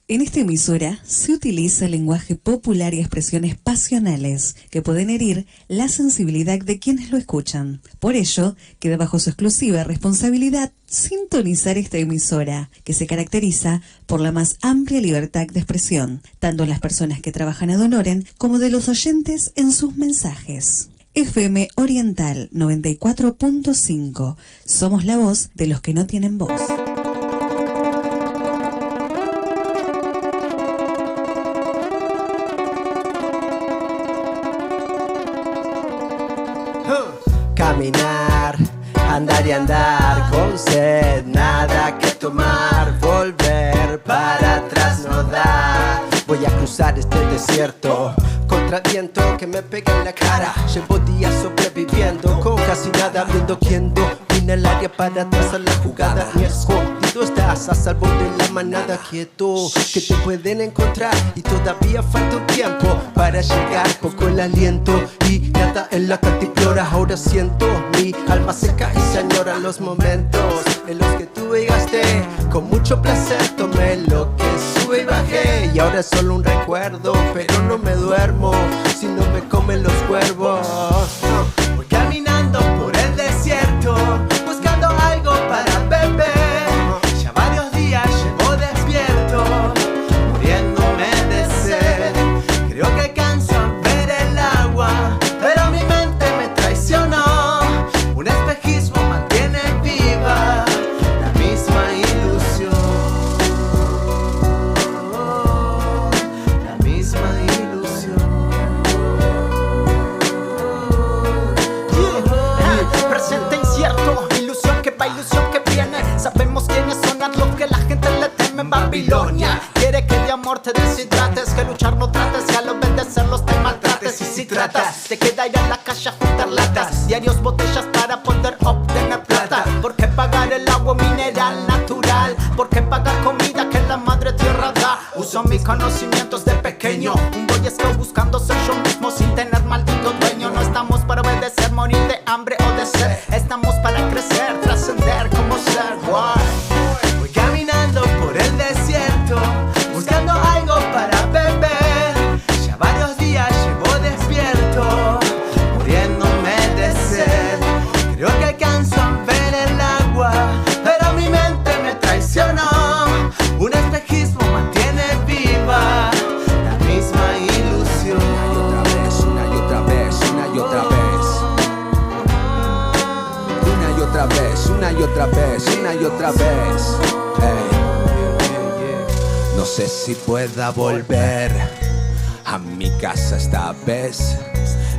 En esta emisora se utiliza lenguaje popular y expresiones pasionales que pueden herir la sensibilidad de quienes lo escuchan. Por ello, queda bajo su exclusiva responsabilidad sintonizar esta emisora, que se caracteriza por la más amplia libertad de expresión, tanto de las personas que trabajan ad honorem como de los oyentes en sus mensajes. FM Oriental 94.5. Somos la voz de los que no tienen voz. Caminar, andar y andar, con sed, nada que tomar, volver para atrás no da. Voy a cruzar este desierto, contra el viento que me pega en la cara. Llevo días sobreviviendo, con casi nada, viendo quién domina el área para trazar la jugada. Ni escondido estás, a salvo de la manada, quieto, que te pueden encontrar. Y todavía falta un tiempo para llegar, poco el aliento y nada en la cantimplora. Ahora siento mi alma seca y se añoran los momentos en los que tú llegaste. Con mucho placer tomé lo que sube y bajé, y ahora es solo un recuerdo, pero no me duermo si no me comen los cuervos. Voy caminando por el desierto, buscando algo para beber. Ya varios días llevo despierto, muriéndome de sed. Creo que canso al ver el agua, pero mi mente me traicionó. Un espejismo mantiene viva la misma ilusión. La misma ilusión. Presente incierto, ilusión que va, ilusión que viene. Sabemos quiénes son a los que la gente le teme en Babilonia. Quiere que de amor te deshidrates, que luchar no trates, que al obedecerlos te maltrates. Y si tratas de quedar ir a la calle a juntar latas, diarios botellas para poder obtener plata. ¿Por qué pagar el agua mineral natural? ¿Por qué pagar comida que la madre tierra da? Uso mis conocimientos de pequeño, un boy scout buscando ser yo mismo sin tener maldito dueño. No estamos para obedecer, morir de hambre o de sed. Estamos para crecer, trascender como ser. Voy caminando por el desierto, buscando algo para beber. Ya varios días llevo despierto, muriéndome de sed. Creo que alcanzo a ver el agua, pero mi mente me traicionó. Un espejismo mantiene viva la misma ilusión. Una y otra vez, una y otra vez, una y otra vez. Una y otra vez, una y otra vez. No sé si pueda volver a mi casa esta vez.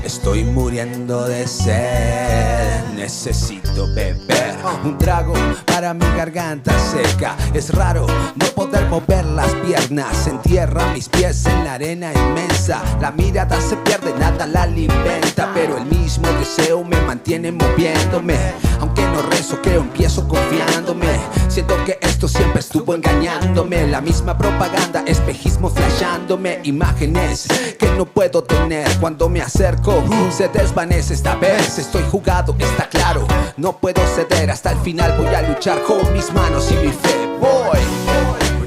Estoy muriendo de sed. Necesito beber un trago para mi garganta seca. Es raro no poder mover las piernas. Entierra mis pies en la arena inmensa. La mirada se pierde, nada la alimenta, pero el mismo deseo me mantiene moviéndome. Aunque no rezo, creo, empiezo confiándome. Siento que esto siempre estuvo engañándome. La misma propaganda, espejismo flashándome. Imágenes que no puedo tener. Cuando me acerco, se desvanece. Esta vez estoy jugado, está claro. No puedo ceder, hasta el final voy a luchar con mis manos y mi fe. Voy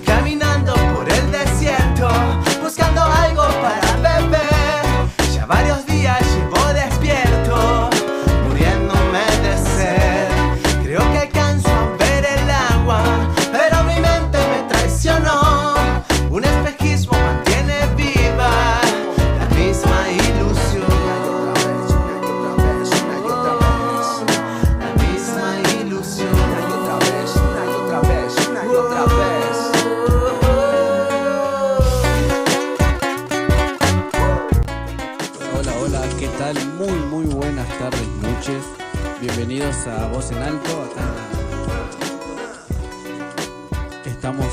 caminando por el desierto, buscando algo para beber. Ya varios días llevo despierto, muriéndome de sed. Creo que alcanzo a ver el agua, pero mi mente me traicionó. Un espejismo mantiene viva la misma ilusión. Una y otra vez, la misma ilusión. Una y otra vez, una y otra vez, una y otra vez. Hola, hola, ¿qué tal? Muy buenas tardes, noches. Bienvenidos a Voz en Alto. Acá estamos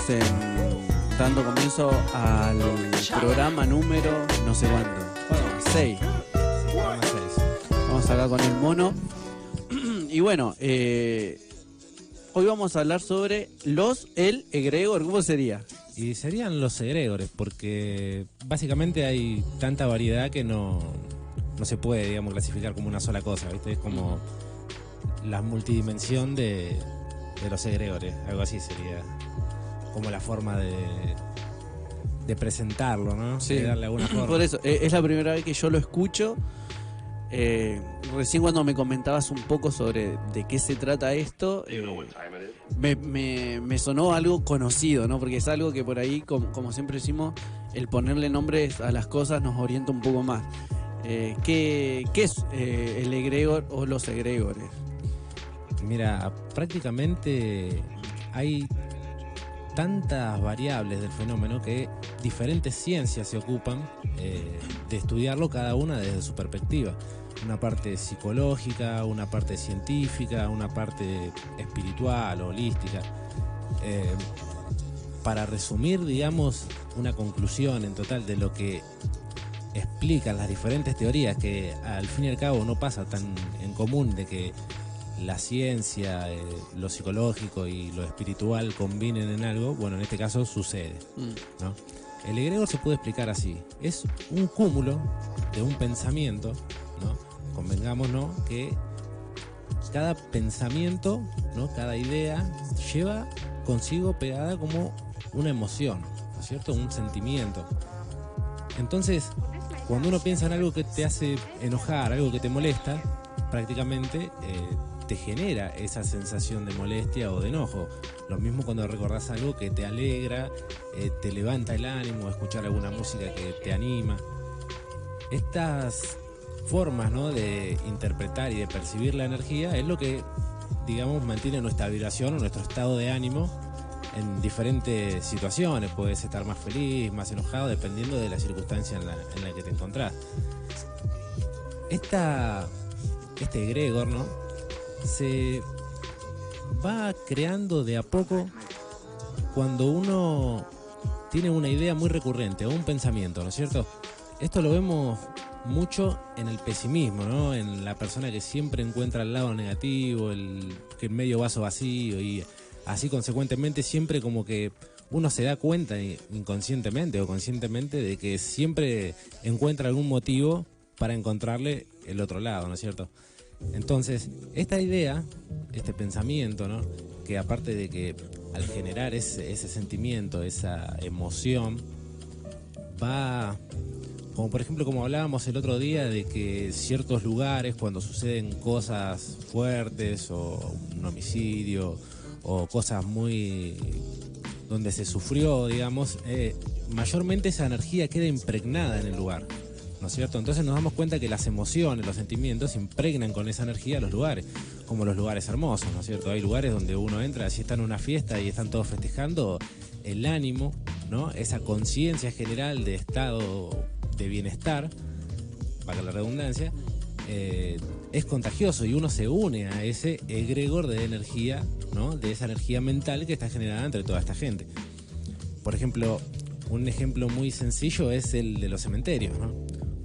dando comienzo al programa número no sé cuándo. Bueno, 6. Vamos acá con el mono. Y bueno, hoy vamos a hablar sobre el egregor. ¿Cómo sería? Y serían los egregores, porque básicamente hay tanta variedad que no se puede, digamos, clasificar como una sola cosa, ¿viste? Es como la multidimensión de los egregores, algo así sería como la forma de presentarlo, ¿no? Sí. De darle alguna forma. Por eso, es la primera vez que yo lo escucho. Recién cuando me comentabas un poco sobre de qué se trata esto, me sonó algo conocido, ¿no? Porque es algo que por ahí, como siempre decimos, el ponerle nombres a las cosas nos orienta un poco más. ¿Qué es el egregor o los egregores? Mira, prácticamente hay tantas variables del fenómeno que diferentes ciencias se ocupan de estudiarlo, cada una desde su perspectiva. Una parte psicológica, una parte científica, una parte espiritual, holística. Para resumir, digamos, una conclusión en total de lo que explican las diferentes teorías, que al fin y al cabo no pasa tan en común de que la ciencia, lo psicológico y lo espiritual combinen en algo. Bueno, en este caso sucede, ¿no? El egregor se puede explicar así: es un cúmulo de un pensamiento, ¿no? Convengamos, ¿no?, que cada pensamiento, ¿no?, cada idea lleva consigo pegada como una emoción, ¿no es cierto?, un sentimiento. Entonces, cuando uno piensa en algo que te hace enojar, algo que te molesta, prácticamente te genera esa sensación de molestia o de enojo. Lo mismo cuando recordás algo que te alegra, te levanta el ánimo, escuchar alguna música que te anima. Estas formas, ¿no?, de interpretar y de percibir la energía es lo que, digamos, mantiene nuestra vibración o nuestro estado de ánimo en diferentes situaciones. Puedes estar más feliz, más enojado, dependiendo de la circunstancia en la que te encontrás. Este egregor, ¿no?, se va creando de a poco cuando uno tiene una idea muy recurrente o un pensamiento, ¿no es cierto? Esto lo vemos mucho en el pesimismo, ¿no? En la persona que siempre encuentra el lado negativo, que el medio vaso vacío, y así consecuentemente siempre como que uno se da cuenta inconscientemente o conscientemente de que siempre encuentra algún motivo para encontrarle el otro lado, ¿no es cierto? Entonces, esta idea, este pensamiento, ¿no?, que aparte de que al generar ese sentimiento, esa emoción, va, como por ejemplo, como hablábamos el otro día, de que ciertos lugares, cuando suceden cosas fuertes o un homicidio o cosas muy donde se sufrió, digamos, mayormente esa energía queda impregnada en el lugar, ¿no es cierto? Entonces nos damos cuenta que las emociones, los sentimientos se impregnan con esa energía a los lugares, como los lugares hermosos, ¿no es cierto? Hay lugares donde uno entra, si está en una fiesta y están todos festejando, el ánimo, ¿no?, esa conciencia general de estado de bienestar, para la redundancia, es contagioso y uno se une a ese egregor de energía, ¿no?, de esa energía mental que está generada entre toda esta gente. Por ejemplo, un ejemplo muy sencillo es el de los cementerios, ¿no?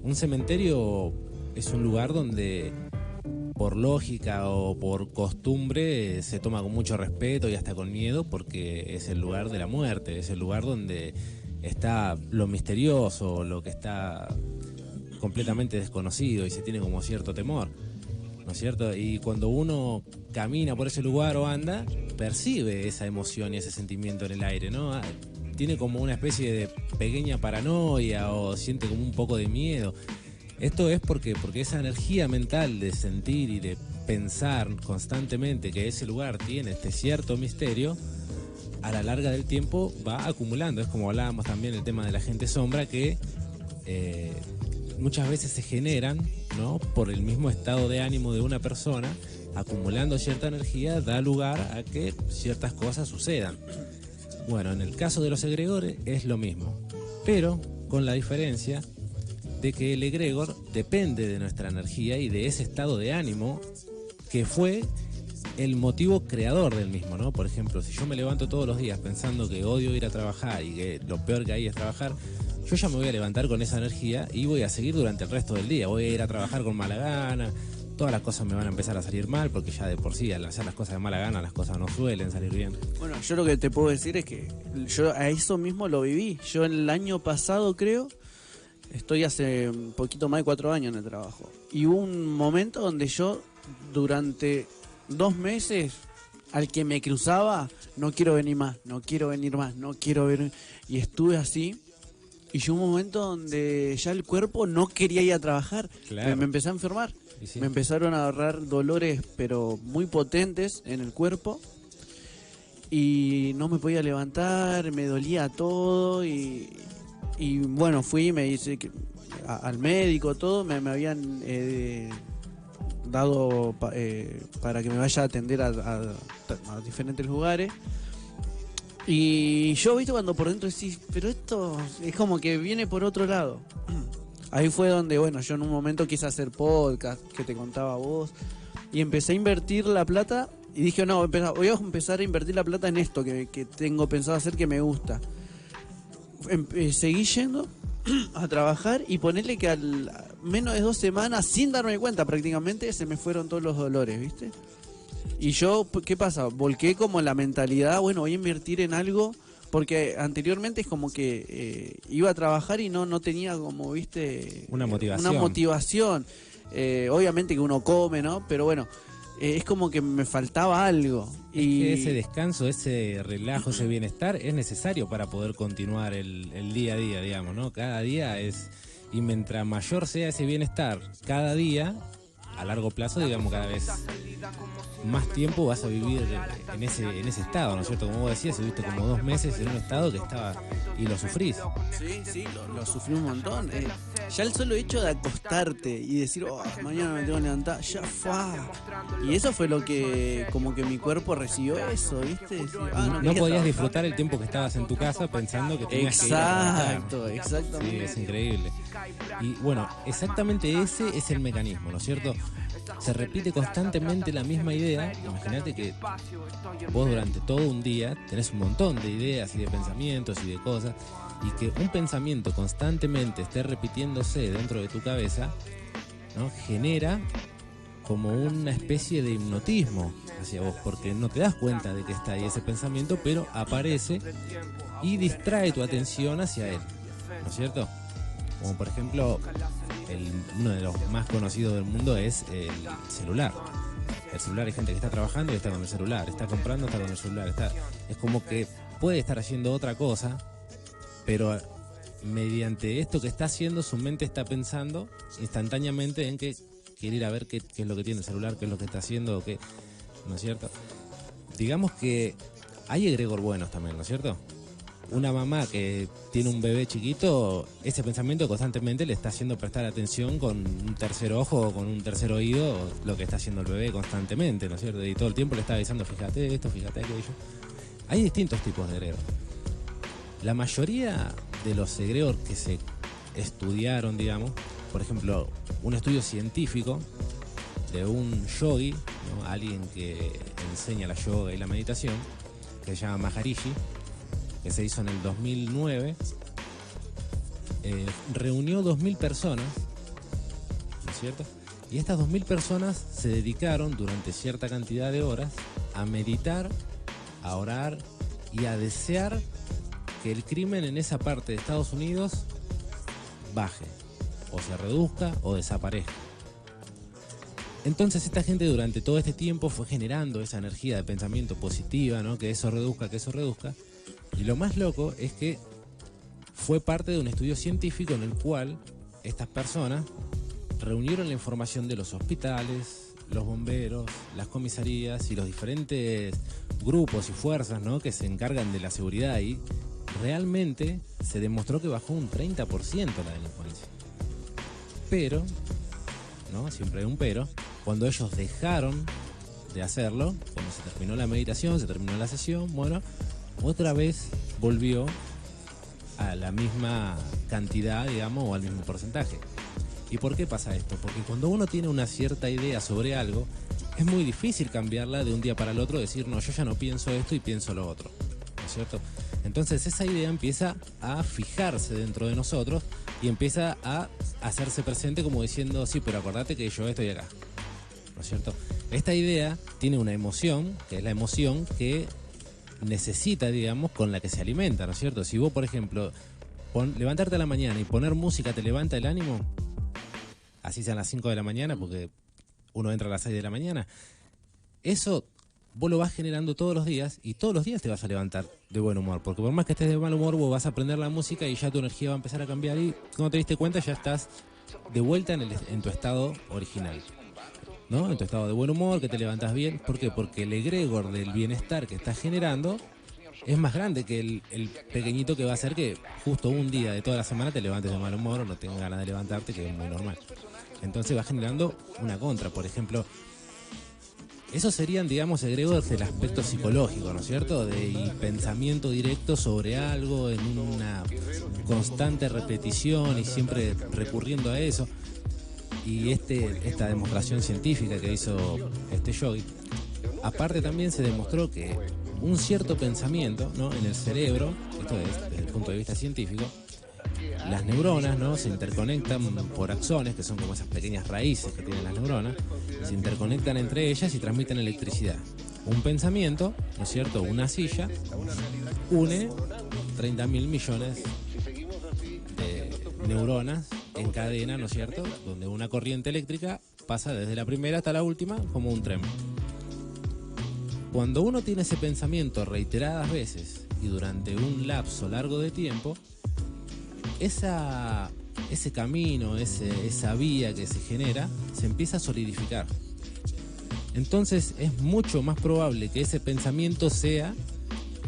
Un cementerio es un lugar donde, por lógica o por costumbre, se toma con mucho respeto y hasta con miedo, porque es el lugar de la muerte, es el lugar donde está lo misterioso, lo que está completamente desconocido y se tiene como cierto temor, ¿no es cierto? Y cuando uno camina por ese lugar o anda, percibe esa emoción y ese sentimiento en el aire, ¿no? Tiene como una especie de pequeña paranoia o siente como un poco de miedo. Esto es porque esa energía mental de sentir y de pensar constantemente que ese lugar tiene este cierto misterio, a la larga del tiempo va acumulando. Es como hablábamos también el tema de la gente sombra, que muchas veces se generan, ¿no?, por el mismo estado de ánimo de una persona, acumulando cierta energía, da lugar a que ciertas cosas sucedan. Bueno, en el caso de los egregores es lo mismo, pero con la diferencia de que el egregor depende de nuestra energía y de ese estado de ánimo que fue el motivo creador del mismo, ¿no? Por ejemplo, si yo me levanto todos los días pensando que odio ir a trabajar y que lo peor que hay es trabajar, yo ya me voy a levantar con esa energía y voy a seguir durante el resto del día. Voy a ir a trabajar con mala gana, todas las cosas me van a empezar a salir mal, porque ya de por sí al hacer las cosas de mala gana las cosas no suelen salir bien. Bueno, yo lo que te puedo decir es que yo a eso mismo lo viví. Yo el año pasado, creo, estoy hace un poquito más de 4 años en el trabajo, y hubo un momento donde yo durante 2 meses al que me cruzaba, no quiero venir más, no quiero venir más, no quiero ver, y estuve así Y llegó un momento donde ya el cuerpo no quería ir a trabajar. Claro. Me empecé a enfermar. Y sí. Me empezaron a agarrar dolores, pero muy potentes en el cuerpo. Y no me podía levantar, me dolía todo. Y bueno, fui, me hice al médico, todo. Me habían dado para que me vaya a atender a diferentes lugares. Y yo, viste, cuando por dentro decís, pero esto es como que viene por otro lado. Ahí fue donde, bueno, yo en un momento quise hacer podcast, que te contaba vos, y empecé a invertir la plata, y dije, no, voy a empezar a invertir la plata en esto que tengo pensado hacer, que me gusta. Seguí yendo a trabajar, y ponerle que al menos de 2 semanas, sin darme cuenta prácticamente, se me fueron todos los dolores, ¿viste? Y yo, ¿qué pasa? Volqué como la mentalidad, bueno, voy a invertir en algo, porque anteriormente es como que iba a trabajar y no tenía como, viste, una motivación. Una motivación. Obviamente que uno come, ¿no? Pero bueno, es como que me faltaba algo. Y que ese descanso, ese relajo, ese bienestar es necesario para poder continuar el día a día, digamos, ¿no? Cada día es... Y mientras mayor sea ese bienestar cada día, a largo plazo, digamos, cada vez más tiempo vas a vivir en ese estado, ¿no es cierto? Como vos decías, estuviste como 2 meses en un estado que estaba... Y lo sufrís. Sí, lo sufrí un montón. Ya el solo hecho de acostarte y decir, oh, mañana me tengo que levantar, ya fue. Y eso fue lo que, como que mi cuerpo recibió eso, ¿viste? Decir, no podías disfrutar el tiempo que estabas en tu casa pensando que tenías que ir a trabajar. Exactamente. Sí, es increíble. Y bueno, exactamente ese es el mecanismo, ¿no es cierto? Se repite constantemente la misma idea. Imagínate que vos durante todo un día tenés un montón de ideas y de pensamientos y de cosas, y que un pensamiento constantemente esté repitiéndose dentro de tu cabeza, ¿no? Genera como una especie de hipnotismo hacia vos, porque no te das cuenta de que está ahí ese pensamiento, pero aparece y distrae tu atención hacia él, ¿no es cierto? Como por ejemplo, uno de los más conocidos del mundo es el celular. El celular, hay gente que está trabajando y está con el celular, está comprando, está con el celular, es como que puede estar haciendo otra cosa, pero mediante esto que está haciendo, su mente está pensando instantáneamente en que quiere ir a ver qué es lo que tiene el celular, qué es lo que está haciendo, o qué, ¿no es cierto? Digamos que hay egregor buenos también, ¿no es cierto? Una mamá que tiene un bebé chiquito, ese pensamiento constantemente le está haciendo prestar atención con un tercer ojo o con un tercer oído lo que está haciendo el bebé constantemente, ¿no es cierto? Y todo el tiempo le está avisando, fíjate esto, fíjate aquello. Hay distintos tipos de egregor. La mayoría de los egregor que se estudiaron, digamos, por ejemplo, un estudio científico de un yogi, ¿no? Alguien que enseña la yoga y la meditación, que se llama Maharishi, que se hizo en el 2009, reunió 2.000 personas, ¿no es cierto? Y estas 2.000 personas se dedicaron durante cierta cantidad de horas a meditar, a orar y a desear que el crimen en esa parte de Estados Unidos baje, o se reduzca o desaparezca. Entonces esta gente durante todo este tiempo fue generando esa energía de pensamiento positiva, ¿no? Que eso reduzca, que eso reduzca. Y lo más loco es que fue parte de un estudio científico en el cual estas personas reunieron la información de los hospitales, los bomberos, las comisarías y los diferentes grupos y fuerzas, ¿no? Que se encargan de la seguridad, y realmente se demostró que bajó un 30% la delincuencia. Pero, ¿no? Siempre hay un pero. Cuando ellos dejaron de hacerlo, cuando se terminó la meditación, se terminó la sesión, bueno, otra vez volvió a la misma cantidad, digamos, o al mismo porcentaje. ¿Y por qué pasa esto? Porque cuando uno tiene una cierta idea sobre algo, es muy difícil cambiarla de un día para el otro, decir, no, yo ya no pienso esto y pienso lo otro, ¿no es cierto? Entonces esa idea empieza a fijarse dentro de nosotros y empieza a hacerse presente como diciendo, sí, pero acordate que yo estoy acá, ¿no es cierto? Esta idea tiene una emoción, que es la emoción que necesita, digamos, con la que se alimenta, ¿no es cierto? Si vos, por ejemplo, levantarte a la mañana y poner música te levanta el ánimo, así sean las 5 de la mañana, porque uno entra a las 6 de la mañana, eso vos lo vas generando todos los días y todos los días te vas a levantar de buen humor, porque por más que estés de mal humor, vos vas a aprender la música y ya tu energía va a empezar a cambiar y cuando te diste cuenta ya estás de vuelta en tu estado original, ¿no? En tu estado de buen humor, que te levantas bien. ¿Por qué? Porque el egregor del bienestar que estás generando es más grande que el pequeñito que va a hacer que justo un día de toda la semana te levantes de mal humor o no tengas ganas de levantarte, que es muy normal. Entonces va generando una contra. Por ejemplo, esos serían, digamos, egregores del aspecto psicológico, ¿no es cierto? De pensamiento directo sobre algo en una constante repetición y siempre recurriendo a eso. Y esta demostración científica que hizo este yogi, aparte también se demostró que un cierto pensamiento, ¿no?, en el cerebro, esto es desde el punto de vista científico, las neuronas, ¿no?, se interconectan por axones, que son como esas pequeñas raíces que tienen las neuronas, se interconectan entre ellas y transmiten electricidad. Un pensamiento, ¿no es cierto?, una silla, une 30.000 millones de neuronas en cadena, ¿no es cierto?, donde una corriente eléctrica pasa desde la primera hasta la última como un tren. Cuando uno tiene ese pensamiento reiteradas veces y durante un lapso largo de tiempo, ese camino, esa vía que se genera, se empieza a solidificar. Entonces es mucho más probable que ese pensamiento sea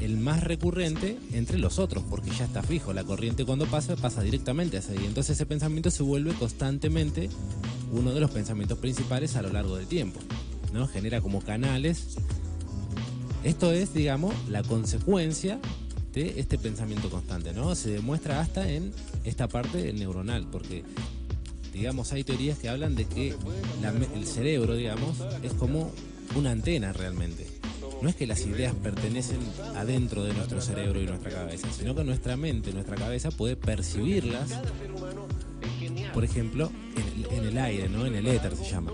el más recurrente entre los otros, porque ya está fijo, la corriente cuando pasa directamente hacia ahí. Entonces ese pensamiento se vuelve constantemente uno de los pensamientos principales a lo largo del tiempo, ¿no? Genera como canales. Esto es, digamos, la consecuencia de este pensamiento constante, ¿no? Se demuestra hasta en esta parte neuronal, porque, digamos, hay teorías que hablan de que el cerebro, digamos, es como una antena realmente. No es que las ideas pertenecen adentro de nuestro cerebro y nuestra cabeza, sino que nuestra mente, nuestra cabeza puede percibirlas, por ejemplo, en el aire, ¿no? En el éter se llama.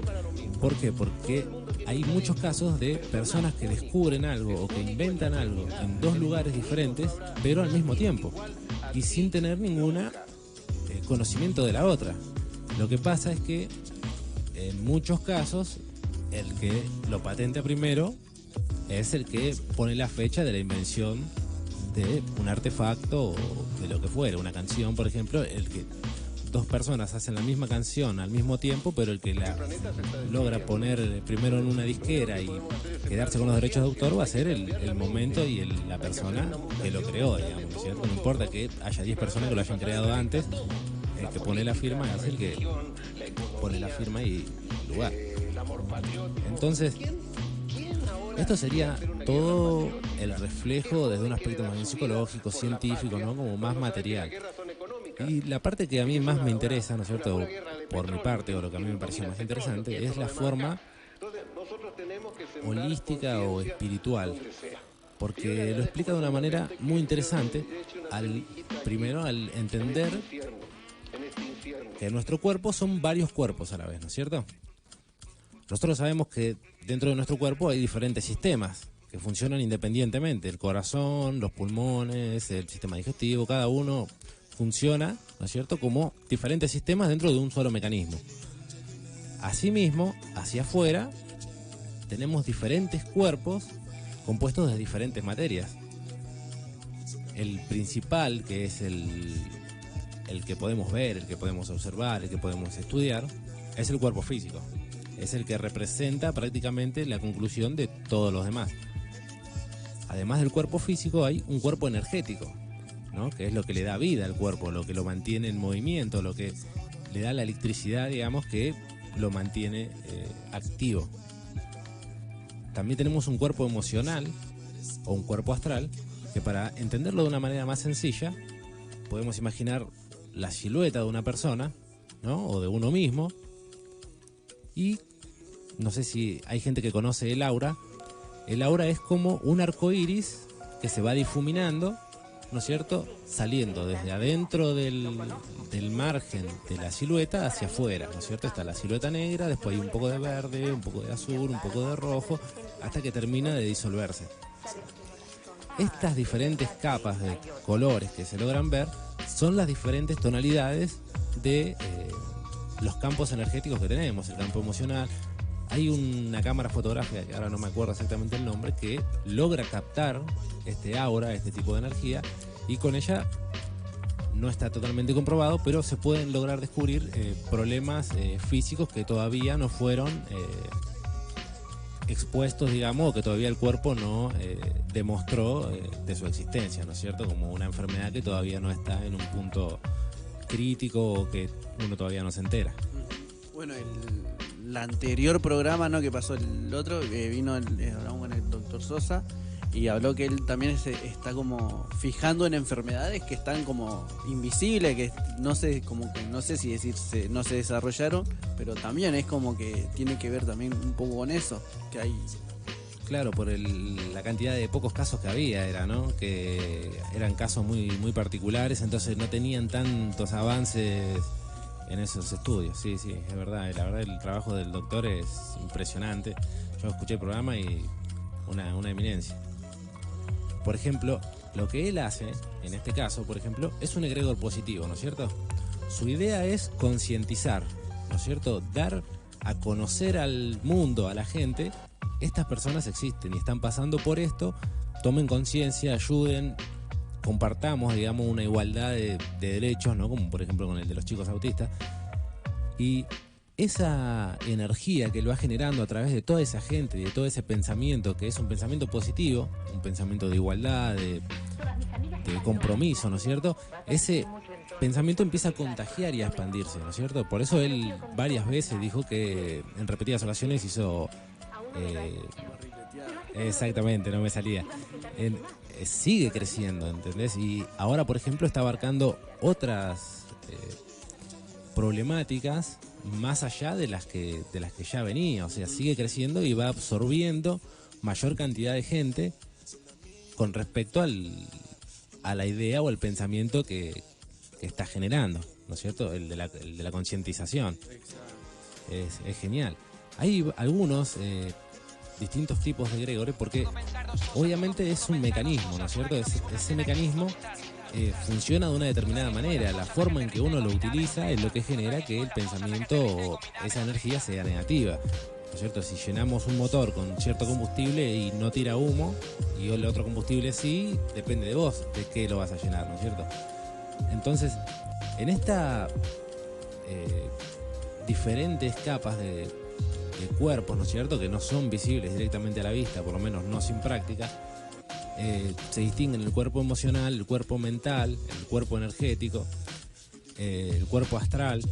¿Por qué? Porque hay muchos casos de personas que descubren algo o que inventan algo en dos lugares diferentes, pero al mismo tiempo y sin tener ningún conocimiento de la otra. Lo que pasa es que en muchos casos el que lo patenta primero es el que pone la fecha de la invención de un artefacto o de lo que fuera, una canción, por ejemplo. El que dos personas hacen la misma canción al mismo tiempo, pero el que la logra poner primero en una disquera y quedarse con los derechos de autor va a ser el momento y la persona que lo creó, digamos, ¿cierto? No importa que haya 10 personas que lo hayan creado antes, el que pone la firma es el que pone la firma y el lugar. Entonces, esto sería todo el reflejo desde un aspecto más bien psicológico, científico, ¿no? Como más material. Y la parte que a mí más me interesa, ¿no es cierto?, por mi parte, o lo que a mí me pareció más interesante, es la forma holística o espiritual, porque lo explica de una manera muy interesante, primero al entender que nuestro cuerpo son varios cuerpos a la vez, ¿no es cierto? Nosotros sabemos que dentro de nuestro cuerpo hay diferentes sistemas que funcionan independientemente, el corazón, los pulmones, el sistema digestivo, cada uno funciona, ¿no es cierto?, como diferentes sistemas dentro de un solo mecanismo. Asimismo, hacia afuera, tenemos diferentes cuerpos compuestos de diferentes materias. El principal, que es el que podemos ver, el que podemos observar, el que podemos estudiar, es el cuerpo físico. Es el que representa prácticamente la conclusión de todos los demás. Además del cuerpo físico hay un cuerpo energético, ¿no?, que es lo que le da vida al cuerpo, lo que lo mantiene en movimiento, lo que le da la electricidad, digamos, que lo mantiene activo. También tenemos un cuerpo emocional o un cuerpo astral, que para entenderlo de una manera más sencilla, podemos imaginar la silueta de una persona, ¿no?, o de uno mismo, y no sé si hay gente que conoce el aura. El aura es como un arco iris que se va difuminando, ¿no es cierto?, saliendo desde adentro del margen de la silueta hacia afuera, ¿no es cierto? Está la silueta negra, después hay un poco de verde, un poco de azul, un poco de rojo, hasta que termina de disolverse. Estas diferentes capas de colores que se logran ver son las diferentes tonalidades de los campos energéticos que tenemos. El campo emocional, hay una cámara fotográfica, que ahora no me acuerdo exactamente el nombre, que logra captar este aura, este tipo de energía, y con ella no está totalmente comprobado, pero se pueden lograr descubrir problemas físicos que todavía no fueron expuestos, digamos, o que todavía el cuerpo no demostró de su existencia, ¿no es cierto? Como una enfermedad que todavía no está en un punto crítico o que uno todavía no se entera. Bueno, el anterior programa, ¿no?, que pasó el otro, hablamos con el doctor Sosa y habló que él también está como fijando en enfermedades que están como invisibles, que no sé, como que no sé si decirse, no se desarrollaron, pero también es como que tiene que ver también un poco con eso, que hay... Claro, por la cantidad de pocos casos que había, ¿no? Que eran casos muy, muy particulares, entonces no tenían tantos avances en esos estudios. Sí, es verdad. La verdad, el trabajo del doctor es impresionante. Yo escuché el programa y una eminencia. Por ejemplo, lo que él hace, en este caso, por ejemplo, es un egregor positivo, ¿no es cierto? Su idea es concientizar, ¿no es cierto? Dar a conocer al mundo, a la gente, estas personas existen y están pasando por esto, tomen conciencia, ayuden, compartamos, digamos, una igualdad de derechos, ¿no? Como por ejemplo con el de los chicos autistas. Y esa energía que lo va generando a través de toda esa gente, de todo ese pensamiento, que es un pensamiento positivo, un pensamiento de igualdad, de compromiso, ¿no es cierto? Ese pensamiento empieza a contagiar y a expandirse, ¿no es cierto? Por eso él varias veces dijo que en repetidas ocasiones hizo... exactamente, no me salía. Sigue creciendo, ¿entendés? Y ahora, por ejemplo, está abarcando otras problemáticas más allá de las que ya venía. O sea, sigue creciendo y va absorbiendo mayor cantidad de gente con respecto a la idea o al pensamiento que está generando, ¿no es cierto? El de la concientización. Es genial. Hay algunos distintos tipos de egregores porque obviamente es un mecanismo, ¿no es cierto? Ese mecanismo funciona de una determinada manera. La forma en que uno lo utiliza es lo que genera que el pensamiento o esa energía sea negativa, ¿no es cierto? Si llenamos un motor con cierto combustible y no tira humo y el otro combustible sí, depende de vos de qué lo vas a llenar, ¿no es cierto? Entonces, en esta diferentes capas de cuerpos, ¿no es cierto?, que no son visibles directamente a la vista, por lo menos no sin práctica, se distinguen el cuerpo emocional, el cuerpo mental, el cuerpo energético, el cuerpo astral,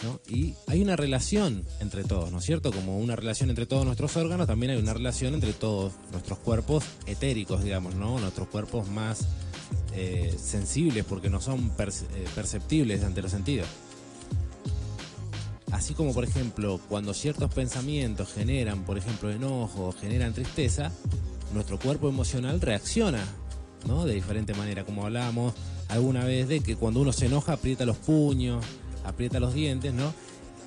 ¿no? Y hay una relación entre todos, ¿no es cierto? Como una relación entre todos nuestros órganos, también hay una relación entre todos nuestros cuerpos etéricos, digamos, ¿no? Nuestros cuerpos más sensibles porque no son perceptibles ante los sentidos. Así como, por ejemplo, cuando ciertos pensamientos generan, por ejemplo, enojo, generan tristeza, nuestro cuerpo emocional reacciona, ¿no? De diferente manera, como hablábamos alguna vez de que cuando uno se enoja aprieta los puños, aprieta los dientes, ¿no?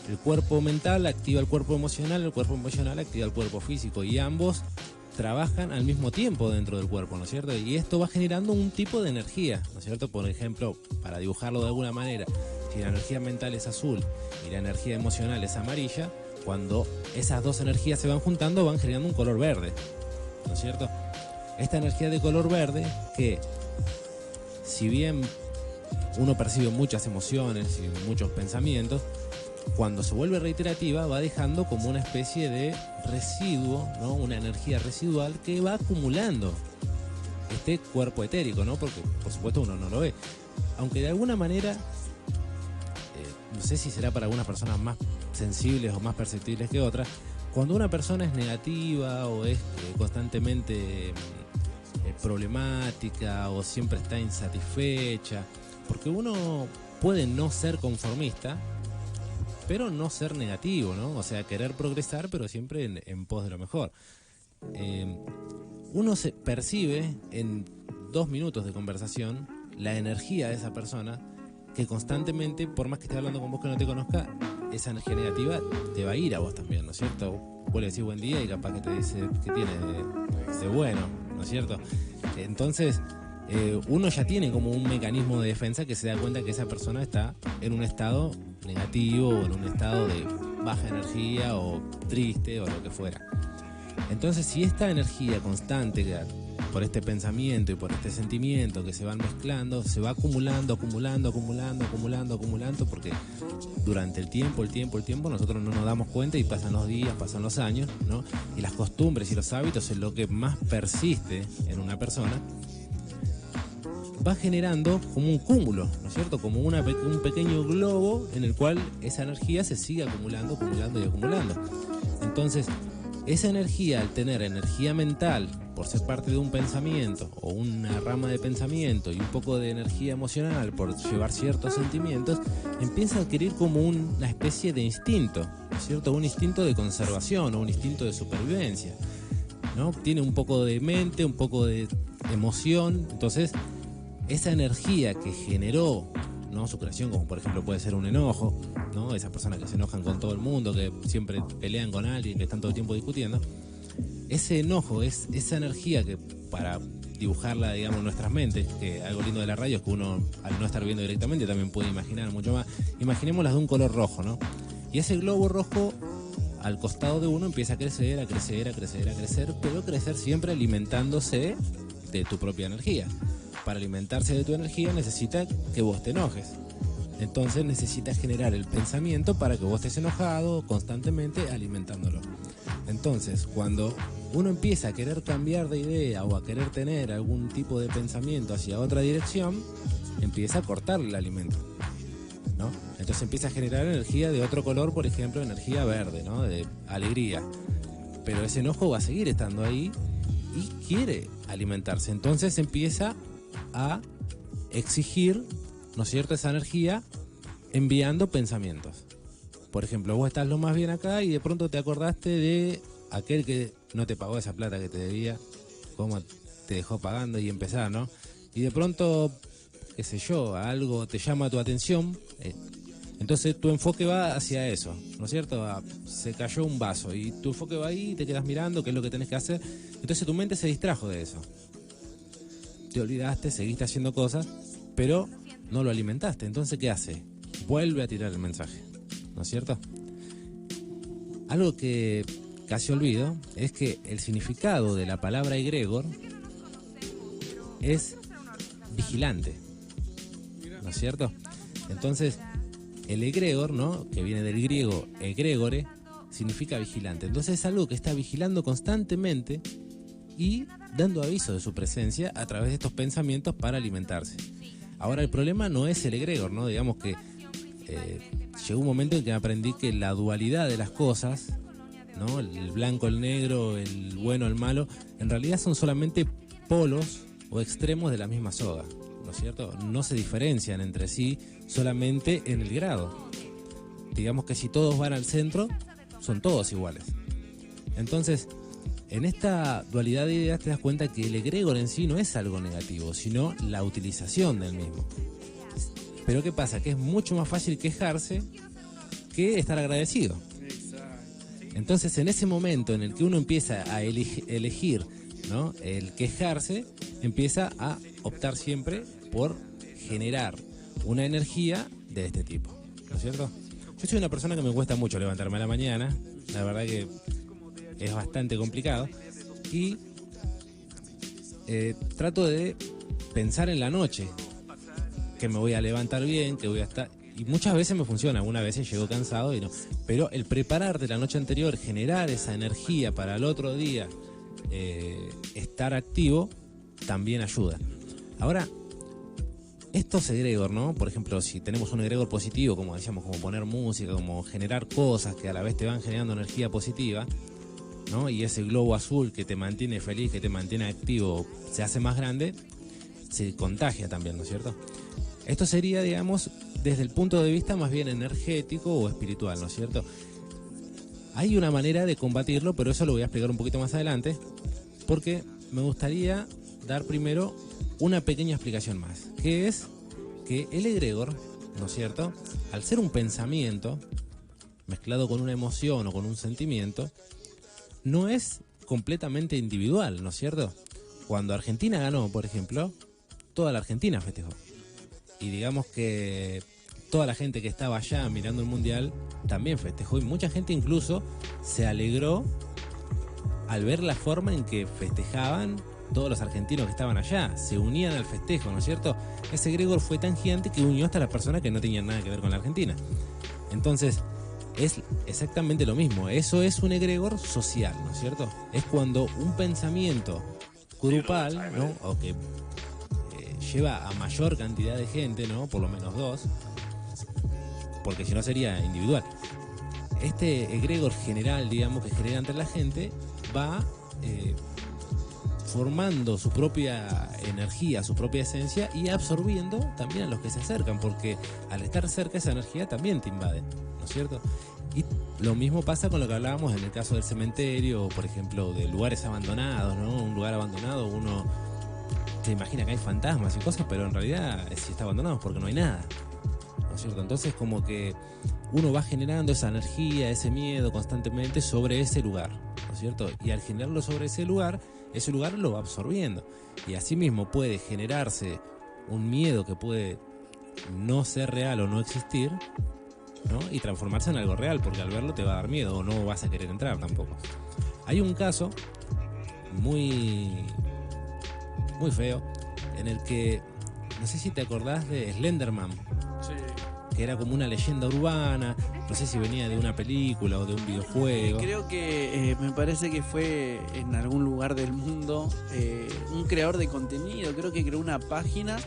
El cuerpo mental activa el cuerpo emocional activa el cuerpo físico y ambos trabajan al mismo tiempo dentro del cuerpo, ¿no es cierto? Y esto va generando un tipo de energía, ¿no es cierto? Por ejemplo, para dibujarlo de alguna manera, si la energía mental es azul y la energía emocional es amarilla, cuando esas dos energías se van juntando van generando un color verde, ¿no es cierto? Esta energía de color verde que, si bien uno percibe muchas emociones y muchos pensamientos, cuando se vuelve reiterativa va dejando como una especie de residuo, ¿no? Una energía residual que va acumulando este cuerpo etérico, ¿no? Porque por supuesto uno no lo ve, aunque de alguna manera no sé si será para algunas personas más sensibles o más perceptibles que otras, cuando una persona es negativa o es constantemente problemática o siempre está insatisfecha, porque uno puede no ser conformista pero no ser negativo, ¿no? O sea, querer progresar, pero siempre en pos de lo mejor. Uno se percibe en 2 minutos de conversación la energía de esa persona que constantemente, por más que esté hablando con vos que no te conozca, esa energía negativa te va a ir a vos también, ¿no es cierto? Vos le decís buen día y capaz que te dice que tiene de bueno, ¿no es cierto? Entonces, uno ya tiene como un mecanismo de defensa que se da cuenta que esa persona está en un estado negativo o en un estado de baja energía o triste o lo que fuera. Entonces, si esta energía constante por este pensamiento y por este sentimiento que se van mezclando, se va acumulando, porque durante el tiempo nosotros no nos damos cuenta y pasan los días, pasan los años, ¿no? Y las costumbres y los hábitos es lo que más persiste en una persona, va generando como un cúmulo, ¿no es cierto? Como un pequeño globo en el cual esa energía se sigue acumulando. Entonces, esa energía, al tener energía mental, por ser parte de un pensamiento o una rama de pensamiento y un poco de energía emocional por llevar ciertos sentimientos, empieza a adquirir como una especie de instinto, ¿no es cierto? Un instinto de conservación o un instinto de supervivencia, ¿no? Tiene un poco de mente, un poco de emoción. Entonces, esa energía que generó, ¿no?, su creación, como por ejemplo puede ser un enojo, ¿no? Esas personas que se enojan con todo el mundo, que siempre pelean con alguien, que están todo el tiempo discutiendo. Ese enojo es esa energía que, para dibujarla, digamos, en nuestras mentes, que algo lindo de la radio es que uno, al no estar viendo directamente, también puede imaginar mucho más. Imaginémoslas de un color rojo, ¿no? Y ese globo rojo al costado de uno empieza a crecer, pero crecer siempre alimentándose de tu propia energía. Para alimentarse de tu energía necesita que vos te enojes. Entonces necesitas generar el pensamiento para que vos estés enojado constantemente, alimentándolo. Entonces, cuando uno empieza a querer cambiar de idea o a querer tener algún tipo de pensamiento hacia otra dirección, empieza a cortarle el alimento, ¿no? Entonces empieza a generar energía de otro color, por ejemplo, energía verde, ¿no?, de alegría. Pero ese enojo va a seguir estando ahí y quiere alimentarse. Entonces empieza a exigir, ¿no es cierto?, esa energía enviando pensamientos. Por ejemplo, vos estás lo más bien acá y de pronto te acordaste de aquel que no te pagó esa plata que te debía, cómo te dejó pagando, y empezar, ¿no? Y de pronto, qué sé yo, algo te llama tu atención, entonces tu enfoque va hacia eso, ¿no es cierto? Se cayó un vaso y tu enfoque va ahí y te quedas mirando qué es lo que tenés que hacer. Entonces tu mente se distrajo de eso. Te olvidaste, seguiste haciendo cosas, pero no lo alimentaste. Entonces, ¿qué hace? Vuelve a tirar el mensaje, ¿no es cierto? Algo que casi olvido es que el significado de la palabra egregor es vigilante, ¿no es cierto? Entonces, el egregor, ¿no?, que viene del griego egregore, significa vigilante. Entonces es algo que está vigilando constantemente y dando aviso de su presencia a través de estos pensamientos para alimentarse. Ahora, el problema no es el egregor, ¿no? Digamos que llegó un momento en que aprendí que la dualidad de las cosas, ¿no?, el blanco, el negro, el bueno, el malo, en realidad son solamente polos o extremos de la misma soga, ¿no es cierto? No se diferencian entre sí solamente en el grado. Digamos que si todos van al centro, son todos iguales. Entonces, en esta dualidad de ideas te das cuenta que el egregor en sí no es algo negativo, sino la utilización del mismo. Pero ¿qué pasa? Que es mucho más fácil quejarse que estar agradecido. Entonces, en ese momento en el que uno empieza a elegir, ¿no?, el quejarse, empieza a optar siempre por generar una energía de este tipo, ¿no es cierto? Yo soy una persona que me cuesta mucho levantarme a la mañana, la verdad que es bastante complicado, y trato de pensar en la noche, que me voy a levantar bien, que voy a estar... Y muchas veces me funciona, algunas veces llego cansado y no. Pero el prepararte la noche anterior, generar esa energía para el otro día, estar activo, también ayuda. Ahora, estos egregor, ¿no? Por ejemplo, si tenemos un egregor positivo, como decíamos, como poner música, como generar cosas que a la vez te van generando energía positiva, ¿no? Y ese globo azul que te mantiene feliz, que te mantiene activo, se hace más grande, se contagia también, ¿no es cierto? Esto sería, digamos, desde el punto de vista más bien energético o espiritual, ¿no es cierto? Hay una manera de combatirlo, pero eso lo voy a explicar un poquito más adelante, porque me gustaría dar primero una pequeña explicación más, que es que el egregor, ¿no es cierto?, al ser un pensamiento mezclado con una emoción o con un sentimiento, no es completamente individual, ¿no es cierto? Cuando Argentina ganó, por ejemplo, toda la Argentina festejó. Y digamos que toda la gente que estaba allá mirando el mundial también festejó, y mucha gente incluso se alegró al ver la forma en que festejaban todos los argentinos que estaban allá, se unían al festejo, ¿no es cierto? Ese egregor fue tan gigante que unió hasta las personas que no tenían nada que ver con la Argentina. Entonces, es exactamente lo mismo, eso es un egregor social, ¿no es cierto? Es cuando un pensamiento grupal, ¿no? O que lleva a mayor cantidad de gente, ¿no? Por lo menos dos, porque si no sería individual. Este egregor general, digamos, que genera entre la gente, va formando su propia energía, su propia esencia, y absorbiendo también a los que se acercan, porque al estar cerca esa energía también te invade, ¿no es cierto? Y lo mismo pasa con lo que hablábamos en el caso del cementerio, o por ejemplo de lugares abandonados, ¿no? Un lugar abandonado, uno se imagina que hay fantasmas y cosas, pero en realidad si está abandonado es porque no hay nada, ¿no es cierto? Entonces como que uno va generando esa energía, ese miedo constantemente sobre ese lugar, ¿no es cierto? Y al generarlo sobre ese lugar lo va absorbiendo. Y asimismo puede generarse un miedo que puede no ser real o no existir, ¿no? Y transformarse en algo real, porque al verlo te va a dar miedo o no vas a querer entrar tampoco. Hay un caso muy feo en el que, no sé si te acordás de Slenderman. Sí. Que era como una leyenda urbana, no sé si venía de una película o de un videojuego. Creo que me parece que fue en algún lugar del mundo un creador de contenido, creo que creó una página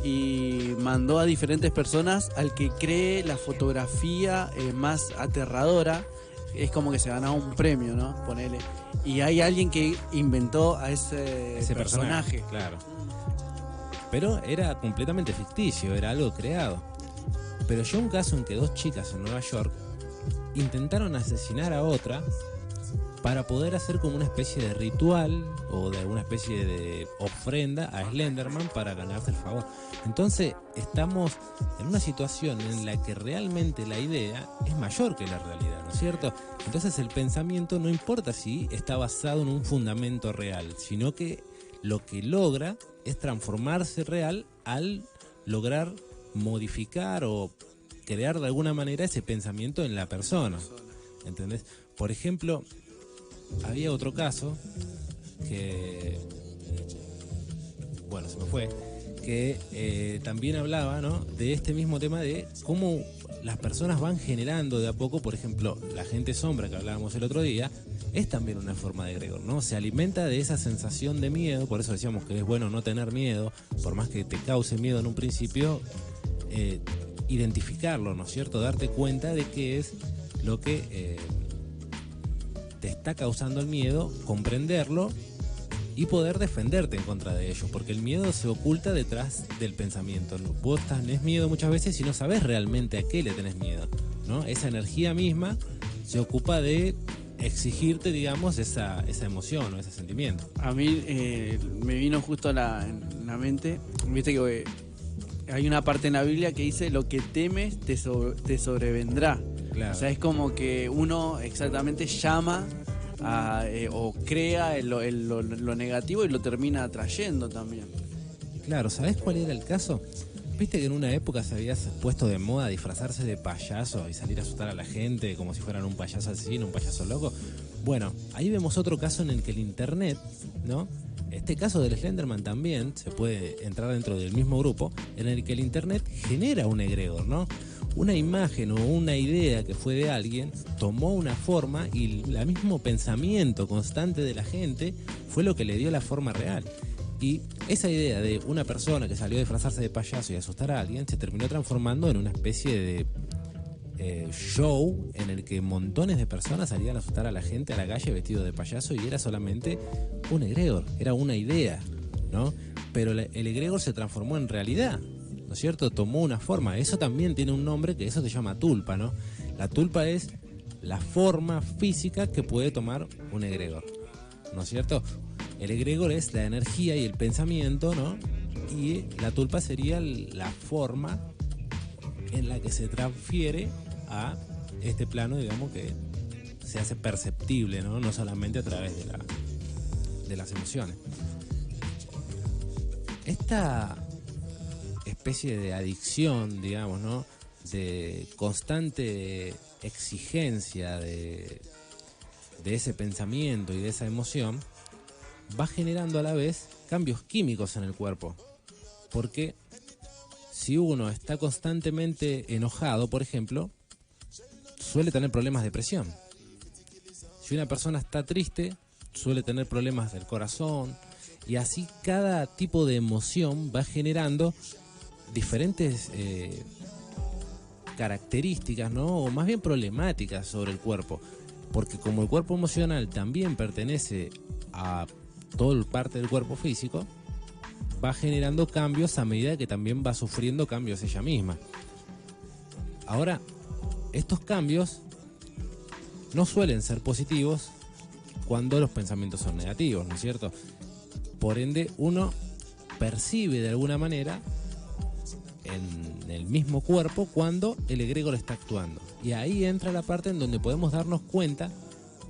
y mandó a diferentes personas al que cree la fotografía más aterradora. Es como que se ganaba un premio, ¿no? Ponele. Y hay alguien que inventó a ese personaje. Claro. Pero era completamente ficticio, era algo creado. Pero yo un caso en que dos chicas en Nueva York intentaron asesinar a otra para poder hacer como una especie de ritual o de alguna especie de ofrenda a Slenderman para ganarse el favor. Entonces estamos en una situación en la que realmente la idea es mayor que la realidad, ¿no es cierto? Entonces el pensamiento no importa si está basado en un fundamento real, sino que lo que logra es transformarse real al lograr modificar o crear de alguna manera ese pensamiento en la persona, ¿entendés? Por ejemplo, había otro caso que, bueno, se me fue, que también hablaba, ¿no?, de este mismo tema de cómo las personas van generando de a poco. Por ejemplo, la gente sombra que hablábamos el otro día es también una forma de egregor, ¿no? Se alimenta de esa sensación de miedo, por eso decíamos que es bueno no tener miedo, por más que te cause miedo en un principio, identificarlo, ¿no es cierto? Darte cuenta de qué es lo que te está causando el miedo, comprenderlo y poder defenderte en contra de ello, porque el miedo se oculta detrás del pensamiento. Vos tenés miedo muchas veces y no sabés realmente a qué le tenés miedo, ¿no? Esa energía misma se ocupa de exigirte, digamos, esa emoción o ese sentimiento. A mí me vino justo en la mente, viste que hay una parte en la Biblia que dice: lo que temes te sobrevendrá. Claro. O sea, es como que uno exactamente llama o crea lo negativo y lo termina atrayendo también. Claro, ¿sabés cuál era el caso? Viste que en una época se había puesto de moda disfrazarse de payaso y salir a asustar a la gente como si fueran un payaso asesino, un payaso loco. Bueno, ahí vemos otro caso en el que el internet, ¿no? Este caso del Slenderman también se puede entrar dentro del mismo grupo, en el que el internet genera un egregor, ¿no? Una imagen o una idea que fue de alguien tomó una forma y el mismo pensamiento constante de la gente fue lo que le dio la forma real. Y esa idea de una persona que salió a disfrazarse de payaso y asustar a alguien se terminó transformando en una especie de show en el que montones de personas salían a asustar a la gente a la calle vestido de payaso, y era solamente un egregor, era una idea, ¿no? Pero el egregor se transformó en realidad, ¿no es cierto? Tomó una forma. Eso también tiene un nombre, que eso se llama tulpa, ¿no? La tulpa es la forma física que puede tomar un egregor, ¿no es cierto? El egregor es la energía y el pensamiento, ¿no? Y la tulpa sería la forma en la que se transfiere a este plano, digamos, que se hace perceptible, ¿no? No solamente a través de las emociones. Esta especie de adicción, digamos, ¿no?, de constante exigencia de ese pensamiento y de esa emoción, va generando a la vez cambios químicos en el cuerpo. Porque si uno está constantemente enojado, por ejemplo, suele tener problemas de presión. Si una persona está triste, suele tener problemas del corazón, y así cada tipo de emoción va generando diferentes características, ¿no? O más bien problemáticas sobre el cuerpo, porque como el cuerpo emocional también pertenece a toda parte del cuerpo físico, va generando cambios a medida que también va sufriendo cambios ella misma. Ahora, estos cambios no suelen ser positivos cuando los pensamientos son negativos, ¿no es cierto? Por ende, uno percibe de alguna manera en el mismo cuerpo cuando el egregor está actuando. Y ahí entra la parte en donde podemos darnos cuenta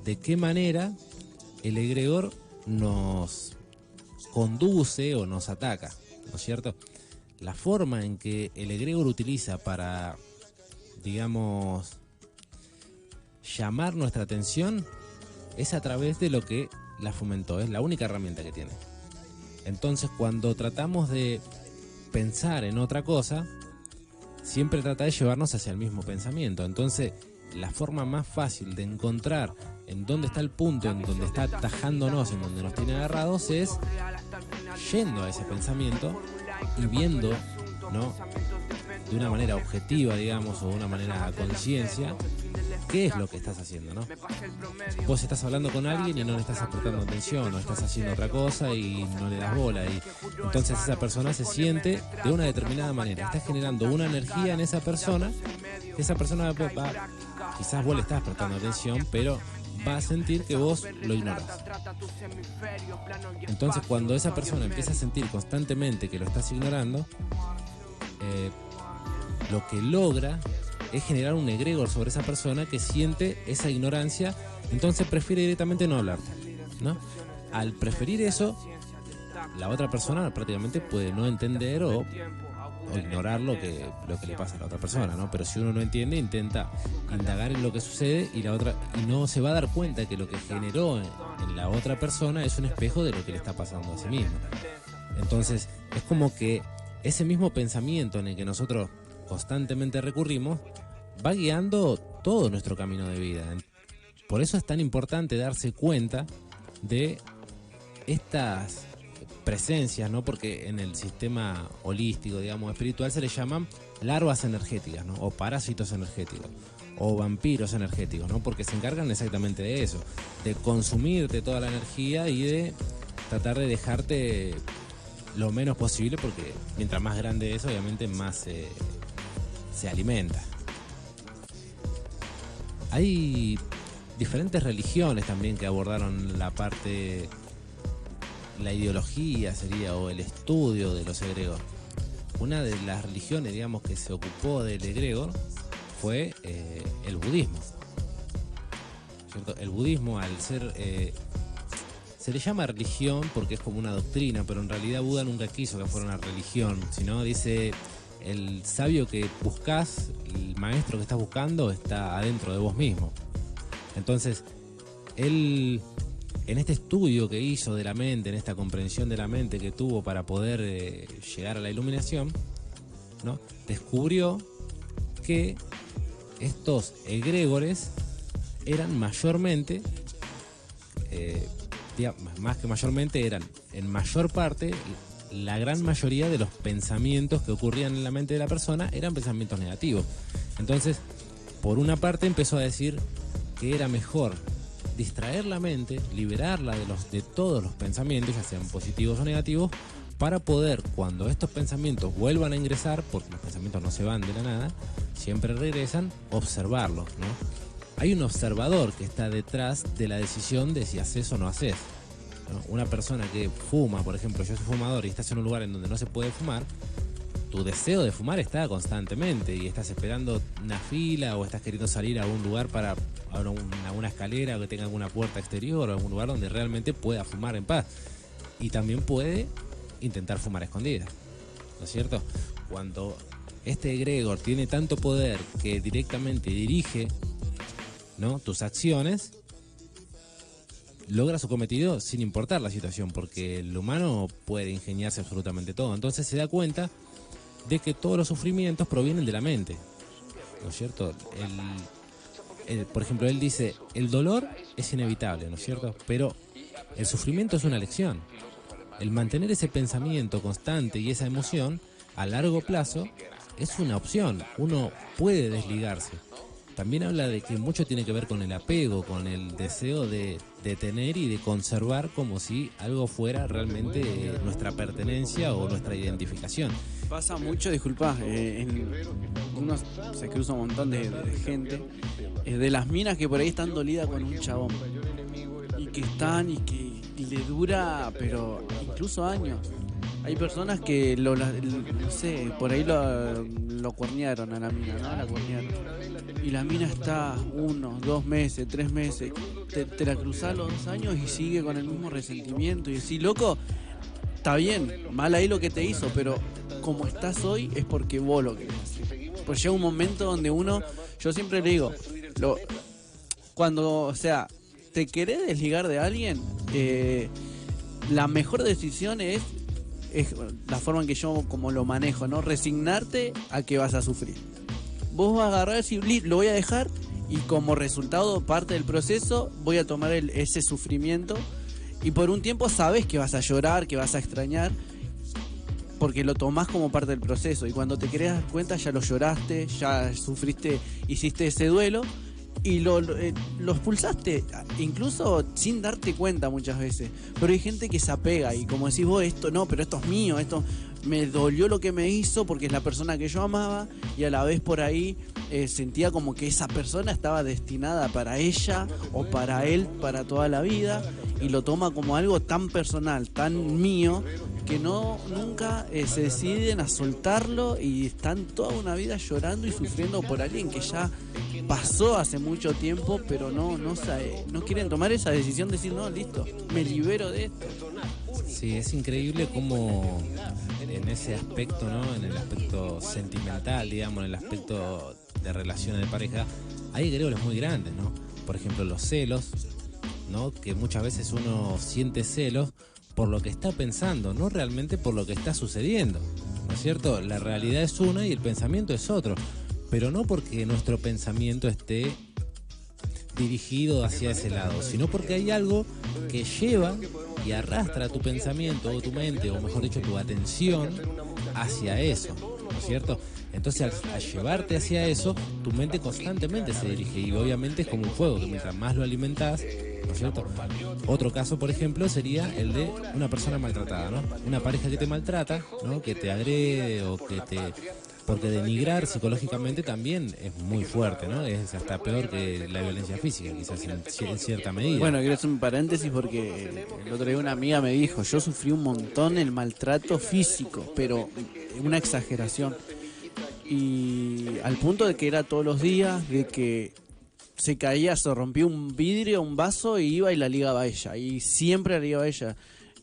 de qué manera el egregor nos conduce o nos ataca, ¿no es cierto? La forma en que el egregor utiliza para, digamos, llamar nuestra atención es a través de lo que la fomentó, es la única herramienta que tiene. Entonces, cuando tratamos de pensar en otra cosa, siempre trata de llevarnos hacia el mismo pensamiento. Entonces, la forma más fácil de encontrar en dónde está el punto, en donde está atajándonos, en donde nos tiene agarrados, es yendo a ese pensamiento y viendo, ¿no?, de una manera objetiva, digamos, o de una manera a conciencia, qué es lo que estás haciendo, ¿no? Vos estás hablando con alguien y no le estás prestando atención, o estás haciendo otra cosa y no le das bola, y entonces esa persona se siente de una determinada manera. Estás generando una energía en esa persona va, quizás vos le estás prestando atención, pero va a sentir que vos lo ignorás. Entonces, cuando esa persona empieza a sentir constantemente que lo estás ignorando, lo que logra es generar un egregor sobre esa persona que siente esa ignorancia, entonces prefiere directamente no hablarte, ¿no? Al preferir eso, la otra persona prácticamente puede no entender o ignorar lo que le pasa a la otra persona, ¿no? Pero si uno no entiende, intenta indagar en lo que sucede y no se va a dar cuenta que lo que generó en la otra persona es un espejo de lo que le está pasando a sí mismo. Entonces, es como que ese mismo pensamiento en el que nosotros constantemente recurrimos va guiando todo nuestro camino de vida. Por eso es tan importante darse cuenta de estas presencias, ¿no? Porque en el sistema holístico, digamos, espiritual, se les llaman larvas energéticas, ¿no? O parásitos energéticos, o vampiros energéticos, ¿no? Porque se encargan exactamente de eso, de consumirte toda la energía y de tratar de dejarte lo menos posible, porque mientras más grande es, obviamente más se alimenta. Hay diferentes religiones también que abordaron la ideología sería, o el estudio de los egregor. Una de las religiones, digamos, que se ocupó del egregor fue el budismo, ¿cierto? El budismo, al ser se le llama religión porque es como una doctrina, pero en realidad Buda nunca quiso que fuera una religión, sino dice: el sabio que buscas, el maestro que estás buscando, está adentro de vos mismo. Entonces, él, en este estudio que hizo de la mente, en esta comprensión de la mente que tuvo para poder llegar a la iluminación, ¿no?, descubrió que estos egregores eran mayormente, más que mayormente, eran en mayor parte, la gran mayoría de los pensamientos que ocurrían en la mente de la persona eran pensamientos negativos. Entonces, por una parte empezó a decir que era mejor distraer la mente, liberarla de todos los pensamientos, ya sean positivos o negativos, para poder, cuando estos pensamientos vuelvan a ingresar, porque los pensamientos no se van de la nada, siempre regresan, observarlos, ¿no? Hay un observador que está detrás de la decisión de si haces o no haces, ¿no? Una persona que fuma, por ejemplo, yo soy fumador y estás en un lugar en donde no se puede fumar, tu deseo de fumar está constantemente y estás esperando una fila o estás queriendo salir a algún lugar para una escalera o que tenga alguna puerta exterior o algún lugar donde realmente pueda fumar en paz. Y también puede intentar fumar a escondidas, ¿no es cierto? Cuando este egregor tiene tanto poder que directamente dirige, ¿no?, tus acciones, logra su cometido sin importar la situación, porque el humano puede ingeniarse absolutamente todo. Entonces se da cuenta de que todos los sufrimientos provienen de la mente, ¿no es cierto? Por ejemplo, él dice, el dolor es inevitable, ¿no es cierto? Pero el sufrimiento es una elección. El mantener ese pensamiento constante y esa emoción a largo plazo es una opción. Uno puede desligarse. También habla de que mucho tiene que ver con el apego, con el deseo de tener y de conservar como si algo fuera realmente nuestra pertenencia o nuestra identificación. Pasa mucho, disculpa, uno se cruza un montón de gente, de las minas que por ahí están dolidas con un chabón, y que están y que le dura, pero incluso años. Hay personas que no sé, por ahí lo cuernearon a la mina, ¿no? La cuernearon. Y la mina está 1, 2 meses, 3 meses, te la cruzás los 2 años y sigue con el mismo resentimiento. Y decís, loco, está bien, mal ahí lo que te hizo, pero como estás hoy es porque vos lo querés. Pues llega un momento donde yo siempre le digo, cuando, o sea, te querés desligar de alguien, la mejor decisión es la forma en que yo como lo manejo, ¿no? Resignarte a que vas a sufrir. Vos vas a agarrar y decir, lo voy a dejar, y como resultado, parte del proceso, voy a tomar ese sufrimiento, y por un tiempo sabes que vas a llorar, que vas a extrañar, porque lo tomás como parte del proceso, y cuando te querés dar cuenta ya lo lloraste, ya sufriste, hiciste ese duelo, y lo expulsaste, incluso sin darte cuenta muchas veces. Pero hay gente que se apega y como decís vos, esto no, pero esto es mío, esto me dolió lo que me hizo porque es la persona que yo amaba, y a la vez por ahí sentía como que esa persona estaba destinada para ella o para él para toda la vida, y lo toma como algo tan personal, tan mío, que nunca se deciden a soltarlo, y están toda una vida llorando y sufriendo por alguien que ya pasó hace mucho tiempo, pero no quieren tomar esa decisión de decir, no, listo, me libero de esto. Sí, es increíble cómo en ese aspecto, ¿no?, en el aspecto sentimental, digamos, en el aspecto de relaciones de pareja, hay egregores muy grandes, ¿no? Por ejemplo, los celos, ¿no?, que muchas veces uno siente celos por lo que está pensando, no realmente por lo que está sucediendo, ¿no es cierto? La realidad es una y el pensamiento es otro, pero no porque nuestro pensamiento esté dirigido hacia ese lado, sino porque hay algo que lleva y arrastra tu pensamiento o tu mente, o mejor dicho, tu atención hacia eso, ¿no es cierto? Entonces al llevarte hacia eso, tu mente constantemente se dirige, y obviamente es como un fuego que mientras más lo alimentás, ¿no es cierto? Otro caso, por ejemplo, sería el de una persona maltratada, ¿no? Una pareja que te maltrata, ¿no?, que te agrede o que te... Porque denigrar psicológicamente también es muy fuerte, ¿no? Es hasta peor que la violencia física, quizás en cierta medida. Bueno, quiero hacer un paréntesis porque el otro día una amiga me dijo, yo sufrí un montón el maltrato físico, pero una exageración. Y al punto de que era todos los días, de que se caía, se rompía un vidrio, un vaso, y iba y la ligaba a ella. Y siempre la ligaba a ella.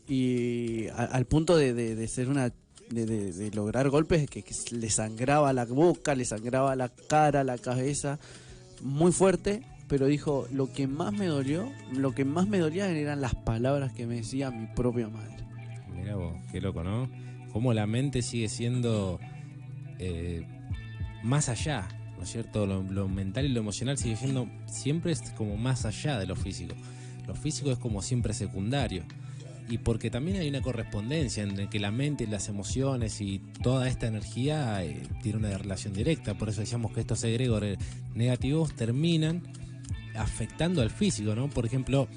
Y al punto de ser una... De lograr golpes que le sangraba la boca, le sangraba la cara, la cabeza, muy fuerte. Pero dijo, lo que más me dolía eran las palabras que me decía mi propia madre. Mirá vos, qué loco, ¿no? Cómo la mente sigue siendo más allá, ¿no es cierto? Lo mental y lo emocional sigue siendo siempre es como más allá de lo físico. Lo físico es como siempre secundario. Y porque también hay una correspondencia en que la mente, las emociones y toda esta energía tiene una relación directa. Por eso decíamos que estos egregores negativos terminan afectando al físico, ¿no? Por ejemplo,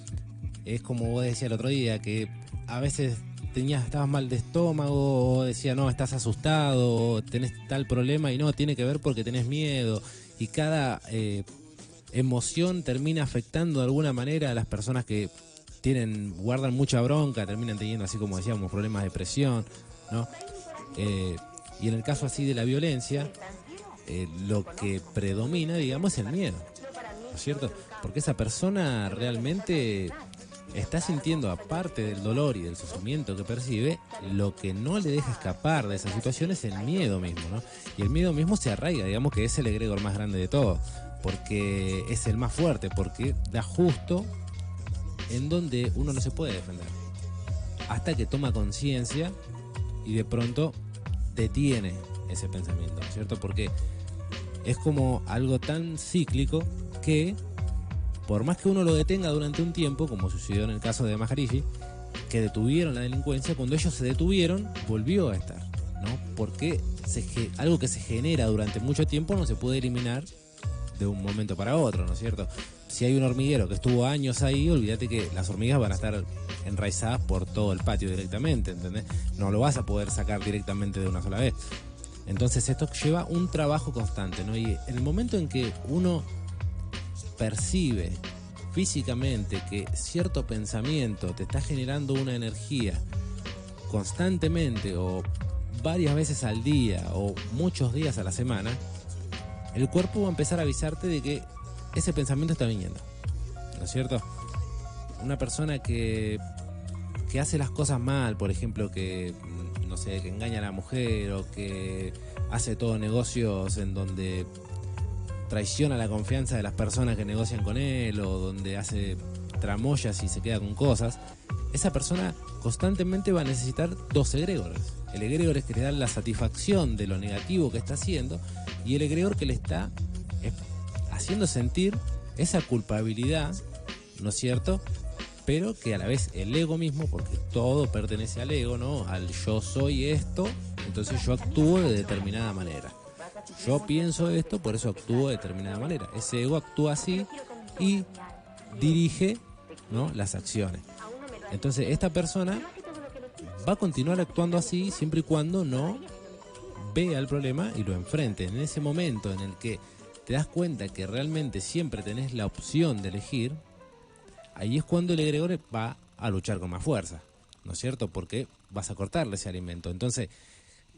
es como vos decías el otro día, que a veces estabas mal de estómago, o decía, no, estás asustado, o tenés tal problema, y no, tiene que ver porque tenés miedo. Y cada emoción termina afectando de alguna manera a las personas que guardan mucha bronca, terminan teniendo, así como decíamos, problemas de depresión, ¿no? Y en el caso así de la violencia, lo que predomina, digamos, es el miedo, ¿no es cierto? Porque esa persona realmente está sintiendo, aparte del dolor y del sufrimiento que percibe, lo que no le deja escapar de esa situación es el miedo mismo, ¿no? Y el miedo mismo se arraiga, digamos que es el egregor más grande de todos, porque es el más fuerte, porque da justo en donde uno no se puede defender, hasta que toma conciencia y de pronto detiene ese pensamiento, ¿cierto? Porque es como algo tan cíclico que, por más que uno lo detenga durante un tiempo, como sucedió en el caso de Maharishi, que detuvieron la delincuencia, cuando ellos se detuvieron, volvió a estar, ¿no? Porque algo que se genera durante mucho tiempo no se puede eliminar de un momento para otro, ¿no es cierto? Si hay un hormiguero que estuvo años ahí, olvídate que las hormigas van a estar enraizadas por todo el patio directamente, ¿entendés? No lo vas a poder sacar directamente de una sola vez. Entonces esto lleva un trabajo constante, ¿no? Y en el momento en que uno percibe físicamente que cierto pensamiento te está generando una energía constantemente o varias veces al día o muchos días a la semana, el cuerpo va a empezar a avisarte de que ese pensamiento está viniendo, ¿no es cierto? Una persona que hace las cosas mal, por ejemplo, que no sé, que engaña a la mujer o que hace todo negocios en donde traiciona la confianza de las personas que negocian con él o donde hace tramoyas y se queda con cosas, esa persona constantemente va a necesitar dos egregores. El egregor es que le da la satisfacción de lo negativo que está haciendo y el egregor que le está haciendo sentir esa culpabilidad, ¿no es cierto? Pero que a la vez el ego mismo, porque todo pertenece al ego, ¿no? Al yo soy esto, entonces yo actúo de determinada manera. Yo pienso esto, por eso actúo de determinada manera. Ese ego actúa así y dirige, ¿no?, las acciones. Entonces esta persona va a continuar actuando así siempre y cuando no vea el problema y lo enfrente. En ese momento en el que te das cuenta que realmente siempre tenés la opción de elegir, ahí es cuando el egregor va a luchar con más fuerza, ¿no es cierto? Porque vas a cortarle ese alimento. Entonces,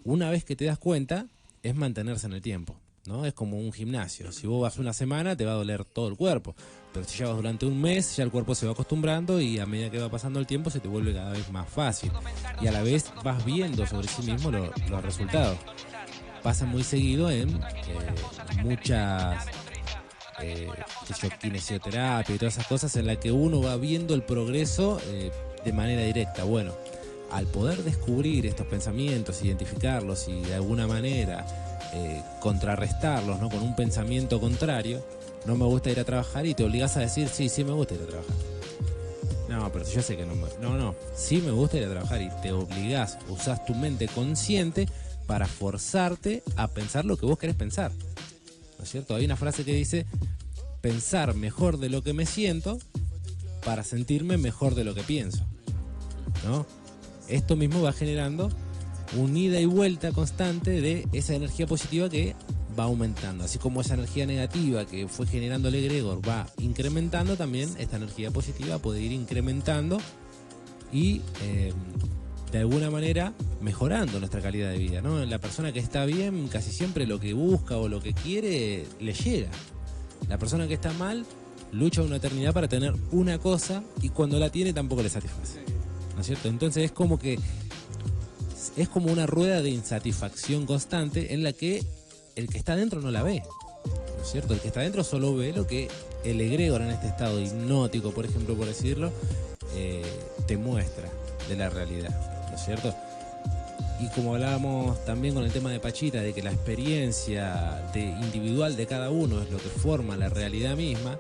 una vez que te das cuenta, es mantenerse en el tiempo, ¿no? Es como un gimnasio. Si vos vas una semana, te va a doler todo el cuerpo. Pero si ya vas durante un mes, ya el cuerpo se va acostumbrando y a medida que va pasando el tiempo, se te vuelve cada vez más fácil. Y a la vez vas viendo sobre sí mismo los resultados. Pasa muy seguido en muchas kinesioterapia y todas esas cosas en las que uno va viendo el progreso de manera directa. Bueno, al poder descubrir estos pensamientos, identificarlos y de alguna manera contrarrestarlos, ¿no?, con un pensamiento contrario, no me gusta ir a trabajar, y te obligas a decir, sí me gusta ir a trabajar. No, pero yo sé que no, sí me gusta ir a trabajar, y te obligás, usás tu mente consciente para forzarte a pensar lo que vos querés pensar, ¿no es cierto? Hay una frase que dice, pensar mejor de lo que me siento para sentirme mejor de lo que pienso, ¿no? Esto mismo va generando un ida y vuelta constante de esa energía positiva que va aumentando. Así como esa energía negativa que fue generando el egregor va incrementando, también esta energía positiva puede ir incrementando y de alguna manera mejorando nuestra calidad de vida, ¿no? La persona que está bien, casi siempre lo que busca o lo que quiere le llega. La persona que está mal lucha una eternidad para tener una cosa y cuando la tiene tampoco le satisface, ¿no es cierto? Entonces es como una rueda de insatisfacción constante en la que el que está dentro no la ve, ¿no es cierto? El que está dentro solo ve lo que el egregor en este estado hipnótico, por ejemplo, por decirlo, te muestra de la realidad, ¿no es cierto? Y como hablábamos también con el tema de Pachita, de que la experiencia individual de cada uno es lo que forma la realidad misma,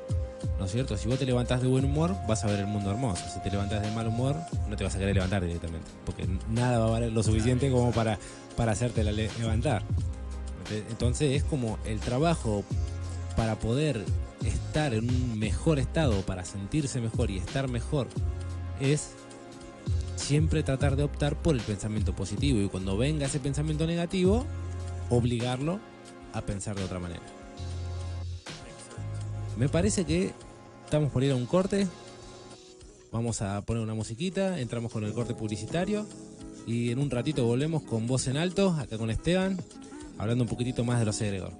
¿no es cierto? Si vos te levantás de buen humor, vas a ver el mundo hermoso. Si te levantás de mal humor, no te vas a querer levantar directamente, porque nada va a valer lo suficiente como para hacerte levantar. Entonces es como el trabajo para poder estar en un mejor estado, para sentirse mejor y estar mejor, es siempre tratar de optar por el pensamiento positivo, y cuando venga ese pensamiento negativo, obligarlo a pensar de otra manera. Me parece que estamos por ir a un corte. Vamos a poner una musiquita, entramos con el corte publicitario y en un ratito volvemos con Voz en Alto, acá con Esteban, hablando un poquitito más de los egregor.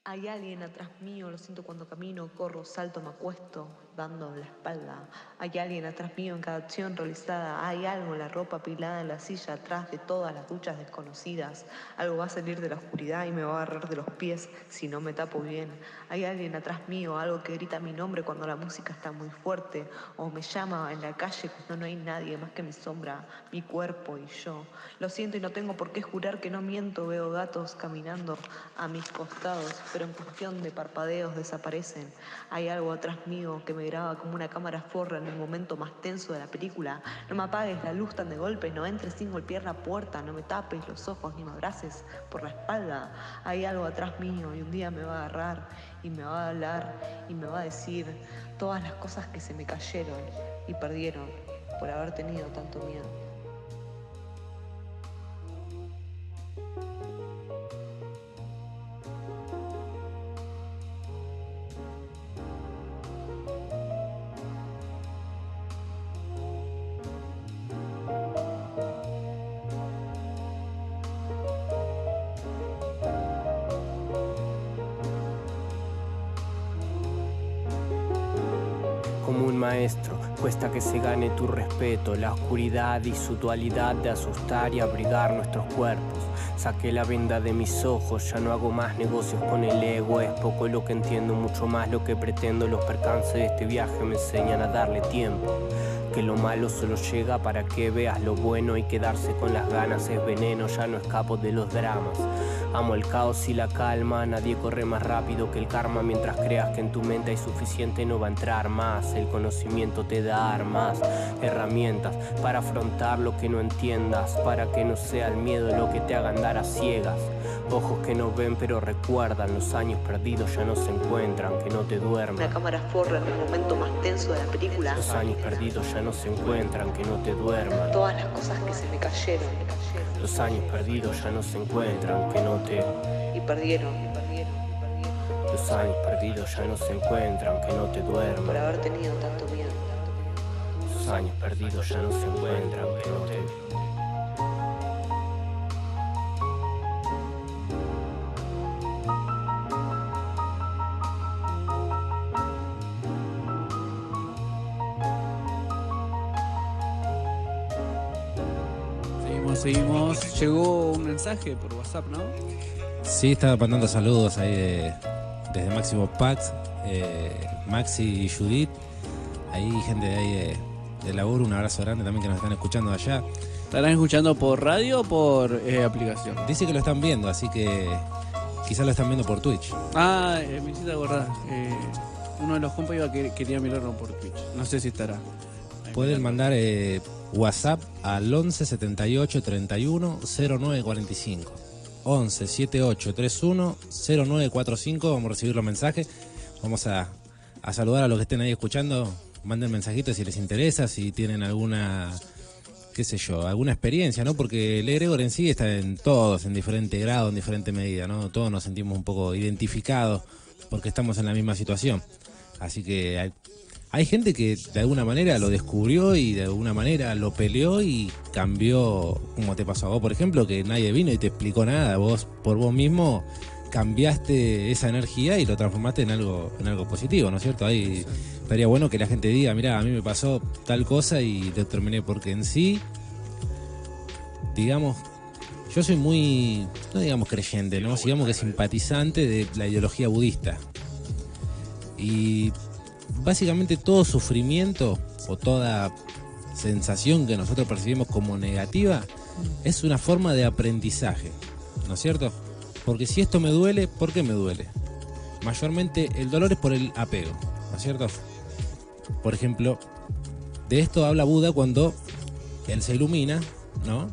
Hay alguien atrás mío, lo siento cuando camino, corro, salto, me acuesto. dando la espalda. Hay alguien atrás mío en cada acción realizada. Hay algo en la ropa apilada en la silla atrás de todas las duchas desconocidas. Algo va a salir de la oscuridad y me va a agarrar de los pies si no me tapo bien. Hay alguien atrás mío, algo que grita mi nombre cuando la música está muy fuerte, o me llama en la calle cuando no hay nadie más que mi sombra, mi cuerpo y yo. Lo siento y no tengo por qué jurar que no miento. Veo gatos caminando a mis costados, pero en cuestión de parpadeos desaparecen. Hay algo atrás mío que me graba como una cámara forra en el momento más tenso de la película. No me apagues la luz tan de golpe, no entres sin golpear la puerta, no me tapes los ojos ni me abraces por la espalda. Hay algo atrás mío y un día me va a agarrar y me va a hablar y me va a decir todas las cosas que se me cayeron y perdieron por haber tenido tanto miedo. Como un maestro, cuesta que se gane tu respeto, la oscuridad y su dualidad de asustar y abrigar nuestros cuerpos. Saqué la venda de mis ojos, ya no hago más negocios con el ego. Es poco lo que entiendo, mucho más lo que pretendo. Los percances de este viaje me enseñan a darle tiempo. Que lo malo solo llega para que veas lo bueno y quedarse con las ganas es veneno, ya no escapo de los dramas. Amo el caos y la calma, nadie corre más rápido que el karma. Mientras creas que en tu mente hay suficiente no va a entrar más. El conocimiento te da armas, herramientas para afrontar lo que no entiendas, para que no sea el miedo lo que te haga andar a ciegas. Ojos que no ven pero recuerdan, los años perdidos ya no se encuentran, que no te duerman. Una cámara forra en el momento más tenso de la película. Los años perdidos ya no se encuentran, que no te duerman. Todas las cosas que se me cayeron. Los años perdidos ya no se encuentran, que no te... Y perdieron. Los años perdidos ya no se encuentran, que no te duerman. Por haber tenido tanto miedo. Los años perdidos ya no se encuentran, que no te... Seguimos. Llegó un mensaje por WhatsApp, ¿no? Sí, estaba mandando saludos ahí desde Máximo Pax, Maxi y Judith. Ahí gente de ahí de laburo, un abrazo grande también que nos están escuchando allá. ¿Estarán escuchando por radio o por aplicación? Dice que lo están viendo, así que quizás lo están viendo por Twitch. Ah, me hiciste acordar. Uno de los compas quería mirarlo por Twitch. No sé si estará. Pueden mandar WhatsApp al 11 78 31 09 45. 11 78 31 09 45. Vamos a recibir los mensajes. Vamos a saludar a los que estén ahí escuchando. Manden mensajitos si les interesa, si tienen alguna, qué sé yo, alguna experiencia, ¿no? Porque el egregor en sí está en todos, en diferente grado, en diferente medida, ¿no? Todos nos sentimos un poco identificados porque estamos en la misma situación. Así que hay gente que de alguna manera lo descubrió y de alguna manera lo peleó y cambió, como te pasó a vos, por ejemplo, que nadie vino y te explicó nada. Vos, por vos mismo, cambiaste esa energía y lo transformaste en algo positivo, ¿no es cierto? Ahí estaría bueno que la gente diga, mirá, a mí me pasó tal cosa y lo terminé, porque en sí, digamos, yo soy muy, no digamos creyente, ¿no? Digamos que simpatizante de la ideología budista. Y básicamente todo sufrimiento o toda sensación que nosotros percibimos como negativa es una forma de aprendizaje, ¿no es cierto? Porque si esto me duele, ¿por qué me duele? Mayormente el dolor es por el apego, ¿no es cierto? Por ejemplo, de esto habla Buda cuando él se ilumina, ¿no?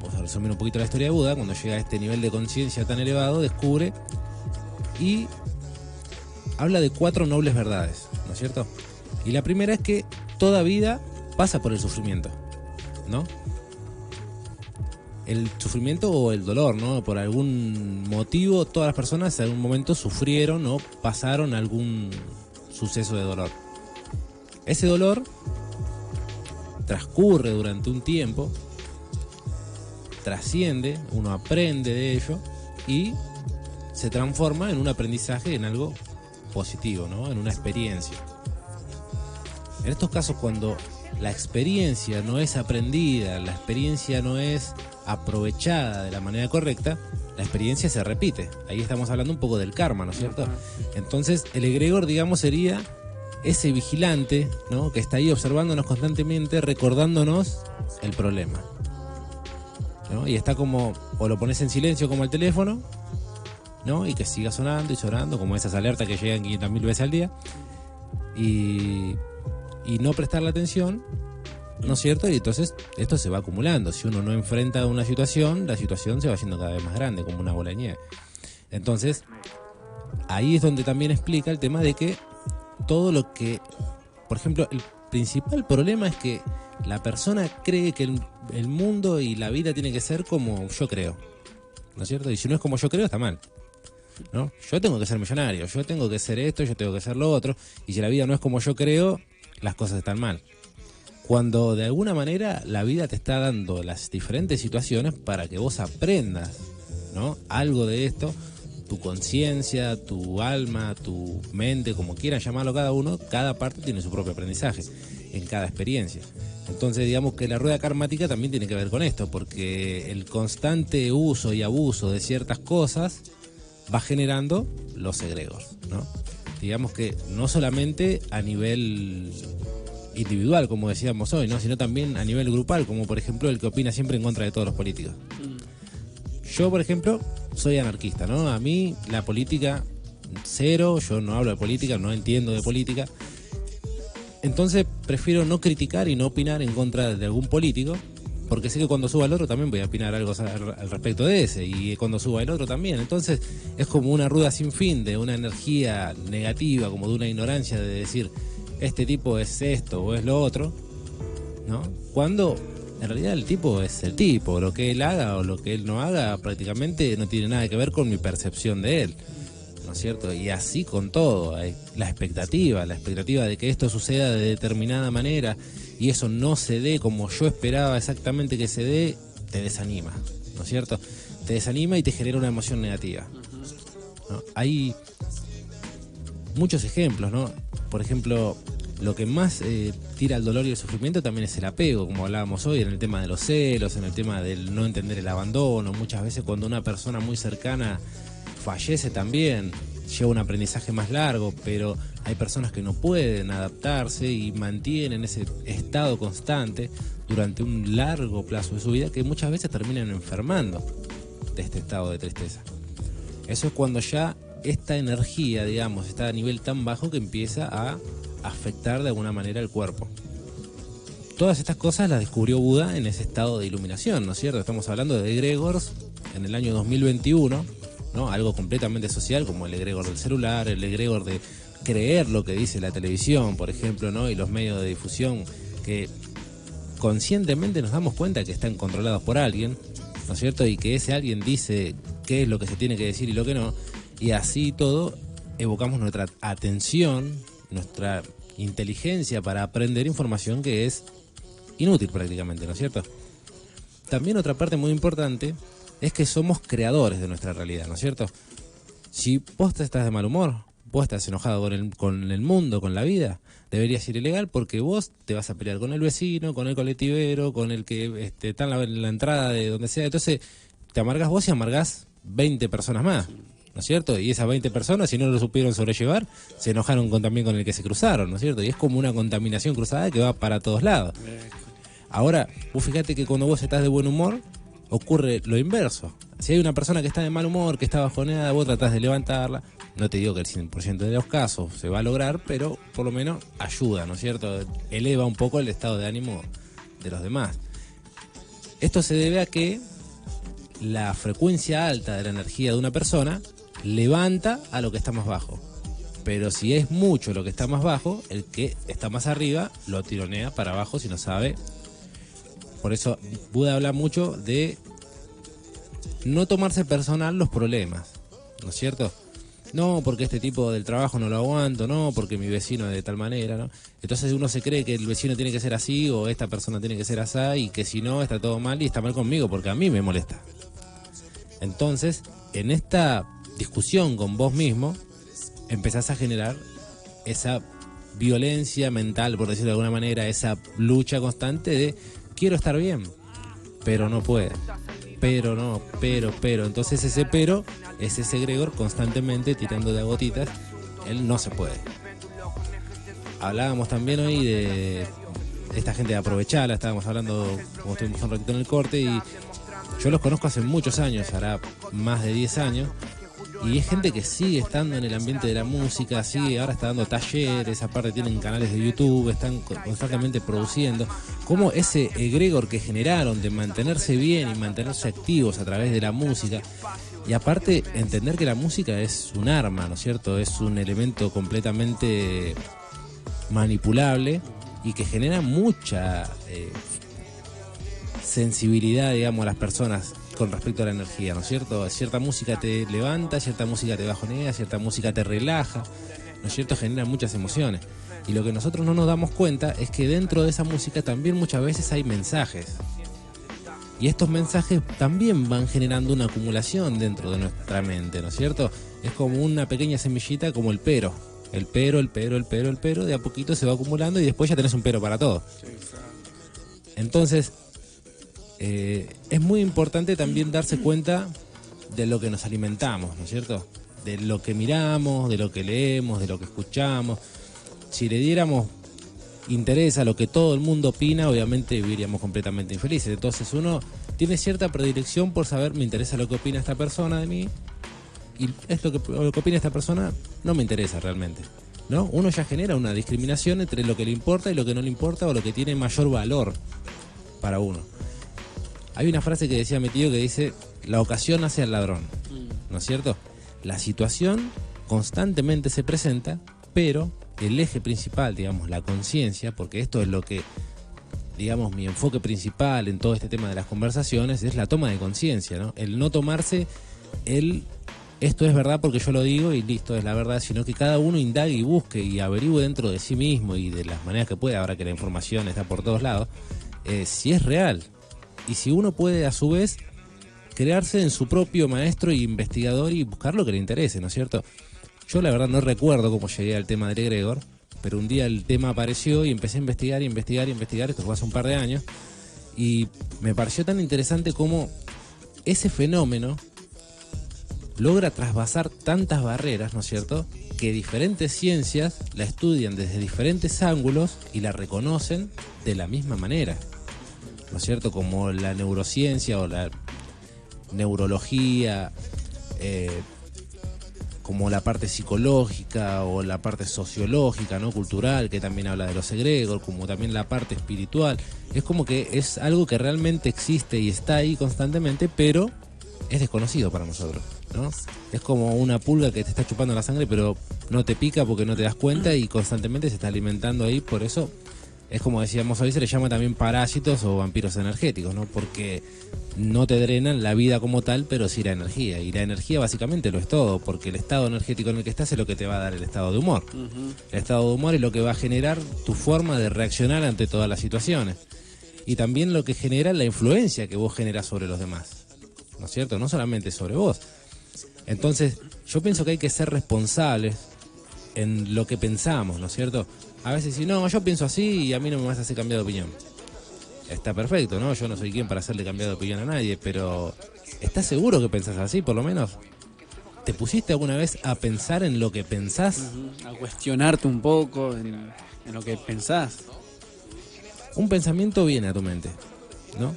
Vamos a resumir un poquito la historia de Buda. Cuando llega a este nivel de conciencia tan elevado, descubre y habla de 4 nobles verdades, ¿no es cierto? Y la primera es que toda vida pasa por el sufrimiento, ¿no? El sufrimiento o el dolor, ¿no? Por algún motivo, todas las personas en algún momento sufrieron o pasaron algún suceso de dolor. Ese dolor transcurre durante un tiempo, trasciende, uno aprende de ello y se transforma en un aprendizaje, en algo positivo, ¿no? En una experiencia. En estos casos, cuando la experiencia no es aprendida, la experiencia no es aprovechada de la manera correcta, la experiencia se repite. Ahí estamos hablando un poco del karma, ¿no es cierto? Entonces, el egregor, digamos, sería ese vigilante, ¿no?, que está ahí observándonos constantemente, recordándonos el problema, ¿no? Y está como, o lo pones en silencio como el teléfono, ¿no?, y que siga sonando y sonando, como esas alertas que llegan 500.000 veces al día, y no prestarle atención, ¿no es cierto? Y entonces esto se va acumulando. Si uno no enfrenta una situación, la situación se va haciendo cada vez más grande, como una bola de nieve. Entonces, ahí es donde también explica el tema de que todo lo que, por ejemplo, el principal problema es que la persona cree que el mundo y la vida tiene que ser como yo creo, ¿no es cierto? Y si no es como yo creo, está mal, ¿no? Yo tengo que ser millonario, yo tengo que ser esto, yo tengo que ser lo otro, y si la vida no es como yo creo, las cosas están mal. Cuando de alguna manera la vida te está dando las diferentes situaciones para que vos aprendas, ¿no?, algo de esto, tu conciencia, tu alma, tu mente, como quieran llamarlo cada uno, cada parte tiene su propio aprendizaje en cada experiencia. Entonces, digamos que la rueda karmática también tiene que ver con esto, porque el constante uso y abuso de ciertas cosas va generando los egregores, ¿no? Digamos que no solamente a nivel individual, como decíamos hoy, ¿no?, sino también a nivel grupal, como por ejemplo el que opina siempre en contra de todos los políticos. Yo, por ejemplo, soy anarquista, ¿no? A mí la política, cero, yo no hablo de política, no entiendo de política. Entonces prefiero no criticar y no opinar en contra de algún político, porque sé que cuando suba el otro también voy a opinar algo al respecto de ese, y cuando suba el otro también. Entonces es como una rueda sin fin de una energía negativa, como de una ignorancia de decir, este tipo es esto o es lo otro, ¿no? Cuando en realidad el tipo es el tipo, lo que él haga o lo que él no haga prácticamente no tiene nada que ver con mi percepción de él, ¿no es cierto? Y así con todo, la expectativa de que esto suceda de determinada manera y eso no se dé como yo esperaba exactamente que se dé, te desanima, ¿no es cierto? Te desanima y te genera una emoción negativa, ¿no? Hay muchos ejemplos, ¿no? Por ejemplo, lo que más tira el dolor y el sufrimiento también es el apego, como hablábamos hoy, en el tema de los celos, en el tema del no entender el abandono. Muchas veces cuando una persona muy cercana fallece también, lleva un aprendizaje más largo, pero hay personas que no pueden adaptarse y mantienen ese estado constante durante un largo plazo de su vida, que muchas veces terminan enfermando de este estado de tristeza. Eso es cuando ya esta energía, digamos, está a nivel tan bajo que empieza a afectar de alguna manera el cuerpo. Todas estas cosas las descubrió Buda en ese estado de iluminación, ¿no es cierto? Estamos hablando de egregores en el año 2021, ¿no? Algo completamente social, como el egregor del celular, el egregor de creer lo que dice la televisión, por ejemplo, ¿no?, y los medios de difusión, que conscientemente nos damos cuenta que están controlados por alguien, ¿no es cierto? Y que ese alguien dice qué es lo que se tiene que decir y lo que no, y así todo evocamos nuestra atención, nuestra inteligencia para aprender información que es inútil prácticamente, ¿no es cierto? También otra parte muy importante es que somos creadores de nuestra realidad, ¿no es cierto? Si vos estás de mal humor, vos estás enojado con el mundo, con la vida, deberías ir ilegal porque vos te vas a pelear con el vecino, con el colectivero, con el que está en la entrada de donde sea. Entonces te amargás vos y amargás 20 personas más, ¿no es cierto? Y esas 20 personas, si no lo supieron sobrellevar, se enojaron también con el que se cruzaron, ¿no es cierto? Y es como una contaminación cruzada que va para todos lados. Ahora, vos fíjate que cuando vos estás de buen humor, ocurre lo inverso. Si hay una persona que está de mal humor, que está bajoneada, vos tratás de levantarla. No te digo que el 100% de los casos se va a lograr, pero por lo menos ayuda, ¿no es cierto? Eleva un poco el estado de ánimo de los demás. Esto se debe a que la frecuencia alta de la energía de una persona levanta a lo que está más bajo. Pero si es mucho lo que está más bajo, el que está más arriba lo tironea para abajo si no sabe. Por eso Buda habla mucho de no tomarse personal los problemas, ¿no es cierto? No, porque este tipo del trabajo no lo aguanto, no, porque mi vecino es de tal manera, ¿no? Entonces uno se cree que el vecino tiene que ser así o esta persona tiene que ser así y que si no está todo mal y está mal conmigo porque a mí me molesta. Entonces, en esta discusión con vos mismo, empezás a generar esa violencia mental, por decirlo de alguna manera, esa lucha constante de quiero estar bien, pero no puede, pero no, pero. Entonces ese pero es ese egregor constantemente tirando de gotitas, él no se puede. Hablábamos también hoy de esta gente de Aprovechala, estábamos hablando, como estuvimos un ratito en el corte, y yo los conozco hace muchos años, hará más de 10 años, y es gente que sigue estando en el ambiente de la música, ahora está dando talleres, aparte tienen canales de YouTube, están constantemente produciendo, como ese egregor que generaron de mantenerse bien y mantenerse activos a través de la música, y aparte entender que la música es un arma, ¿no es cierto? Es un elemento completamente manipulable y que genera mucha sensibilidad, digamos, a las personas con respecto a la energía, ¿no es cierto? Cierta música te levanta, cierta música te bajonea, cierta música te relaja, ¿no es cierto? Genera muchas emociones. Y lo que nosotros no nos damos cuenta es que dentro de esa música también muchas veces hay mensajes. Y estos mensajes también van generando una acumulación dentro de nuestra mente, ¿no es cierto? Es como una pequeña semillita, como el pero. El pero, de a poquito se va acumulando y después ya tenés un pero para todo. Entonces, es muy importante también darse cuenta de lo que nos alimentamos, ¿no es cierto? De lo que miramos, de lo que leemos, de lo que escuchamos. Si le diéramos interés a lo que todo el mundo opina, obviamente viviríamos completamente infelices. Entonces uno tiene cierta predilección por saber, me interesa lo que opina esta persona de mí, y esto que lo que opina esta persona no me interesa realmente, ¿no? Uno ya genera una discriminación entre lo que le importa y lo que no le importa, o lo que tiene mayor valor para uno. Hay una frase que decía mi tío que dice, la ocasión hace al ladrón, ¿no es cierto? La situación constantemente se presenta, pero el eje principal, digamos, la conciencia, porque esto es lo que, digamos, mi enfoque principal en todo este tema de las conversaciones, es la toma de conciencia, ¿no? El no tomarse esto es verdad porque yo lo digo y listo, es la verdad, sino que cada uno indague y busque y averigüe dentro de sí mismo y de las maneras que pueda, ahora que la información está por todos lados, si es real. Y si uno puede a su vez crearse en su propio maestro y investigador y buscar lo que le interese, ¿no es cierto? Yo la verdad no recuerdo cómo llegué al tema del egregor, pero un día el tema apareció y empecé a investigar, esto fue hace un par de años, y me pareció tan interesante cómo ese fenómeno logra trasvasar tantas barreras, ¿no es cierto?, que diferentes ciencias la estudian desde diferentes ángulos y la reconocen de la misma manera, ¿no es cierto?, como la neurociencia o la neurología, como la parte psicológica o la parte sociológica, ¿no?, cultural, que también habla de los egregores, como también la parte espiritual. Es como que es algo que realmente existe y está ahí constantemente, pero es desconocido para nosotros, ¿no? Es como una pulga que te está chupando la sangre, pero no te pica porque no te das cuenta y constantemente se está alimentando ahí. Por eso es como decíamos hoy, se le llama también parásitos o vampiros energéticos, ¿no? Porque no te drenan la vida como tal, pero sí la energía. Y la energía básicamente lo es todo, porque el estado energético en el que estás es lo que te va a dar el estado de humor. El estado de humor es lo que va a generar tu forma de reaccionar ante todas las situaciones. Y también lo que genera la influencia que vos generás sobre los demás, ¿no es cierto? No solamente sobre vos. Entonces, yo pienso que hay que ser responsables en lo que pensamos, ¿no es cierto? A veces si no, yo pienso así y a mí no me vas a hacer cambiar de opinión. Está perfecto, ¿no? Yo no soy quien para hacerle cambiar de opinión a nadie, pero ¿estás seguro que pensás así, por lo menos? ¿Te pusiste alguna vez a pensar en lo que pensás? A cuestionarte un poco en lo que pensás. Un pensamiento viene a tu mente, ¿no?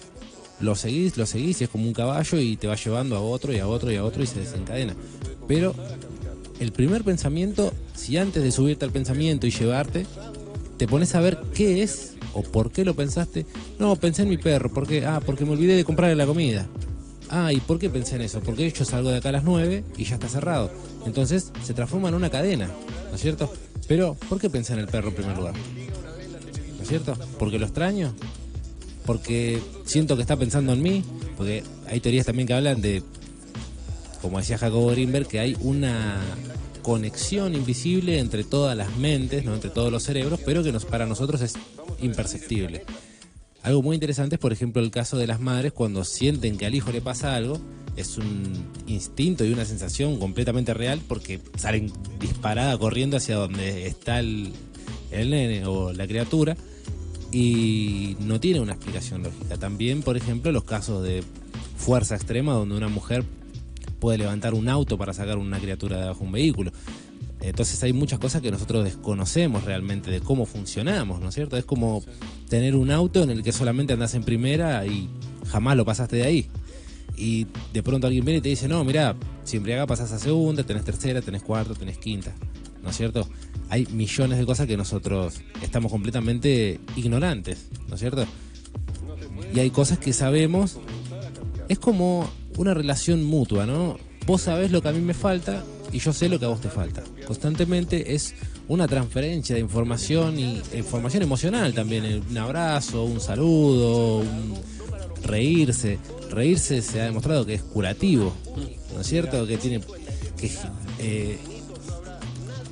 Lo seguís y es como un caballo y te va llevando a otro y a otro y a otro y se desencadena. Pero el primer pensamiento, si antes de subirte al pensamiento y llevarte, te pones a ver qué es o por qué lo pensaste. No, pensé en mi perro, ¿por qué? Porque me olvidé de comprarle la comida. ¿Y por qué pensé en eso? Porque yo salgo de acá a las 9 y ya está cerrado. Entonces se transforma en una cadena, ¿no es cierto? Pero, ¿por qué pensé en el perro en primer lugar? ¿No es cierto? ¿Porque lo extraño? ¿Porque siento que está pensando en mí? Porque hay teorías también que hablan de, como decía Jacobo Greenberg, que hay una conexión invisible entre todas las mentes, ¿no?, entre todos los cerebros, pero que para nosotros es imperceptible. Algo muy interesante es, por ejemplo, el caso de las madres cuando sienten que al hijo le pasa algo. Es un instinto y una sensación completamente real porque salen disparada corriendo hacia donde está el nene o la criatura, y no tiene una explicación lógica. También, por ejemplo, los casos de fuerza extrema donde una mujer puede levantar un auto para sacar una criatura de bajo un vehículo. Entonces hay muchas cosas que nosotros desconocemos realmente de cómo funcionamos, ¿no es cierto? Es como tener un auto en el que solamente andás en primera y jamás lo pasaste de ahí. Y de pronto alguien viene y te dice, no, mirá, si embriagás pasás a segunda, tenés tercera, tenés cuarta, tenés quinta, ¿no es cierto? Hay millones de cosas que nosotros estamos completamente ignorantes, ¿no es cierto? Y hay cosas que sabemos, es como una relación mutua, ¿no? Vos sabés lo que a mí me falta y yo sé lo que a vos te falta. Constantemente es una transferencia de información y información emocional también, un abrazo, un saludo, un reírse. Reírse se ha demostrado que es curativo, ¿no es cierto? Que tiene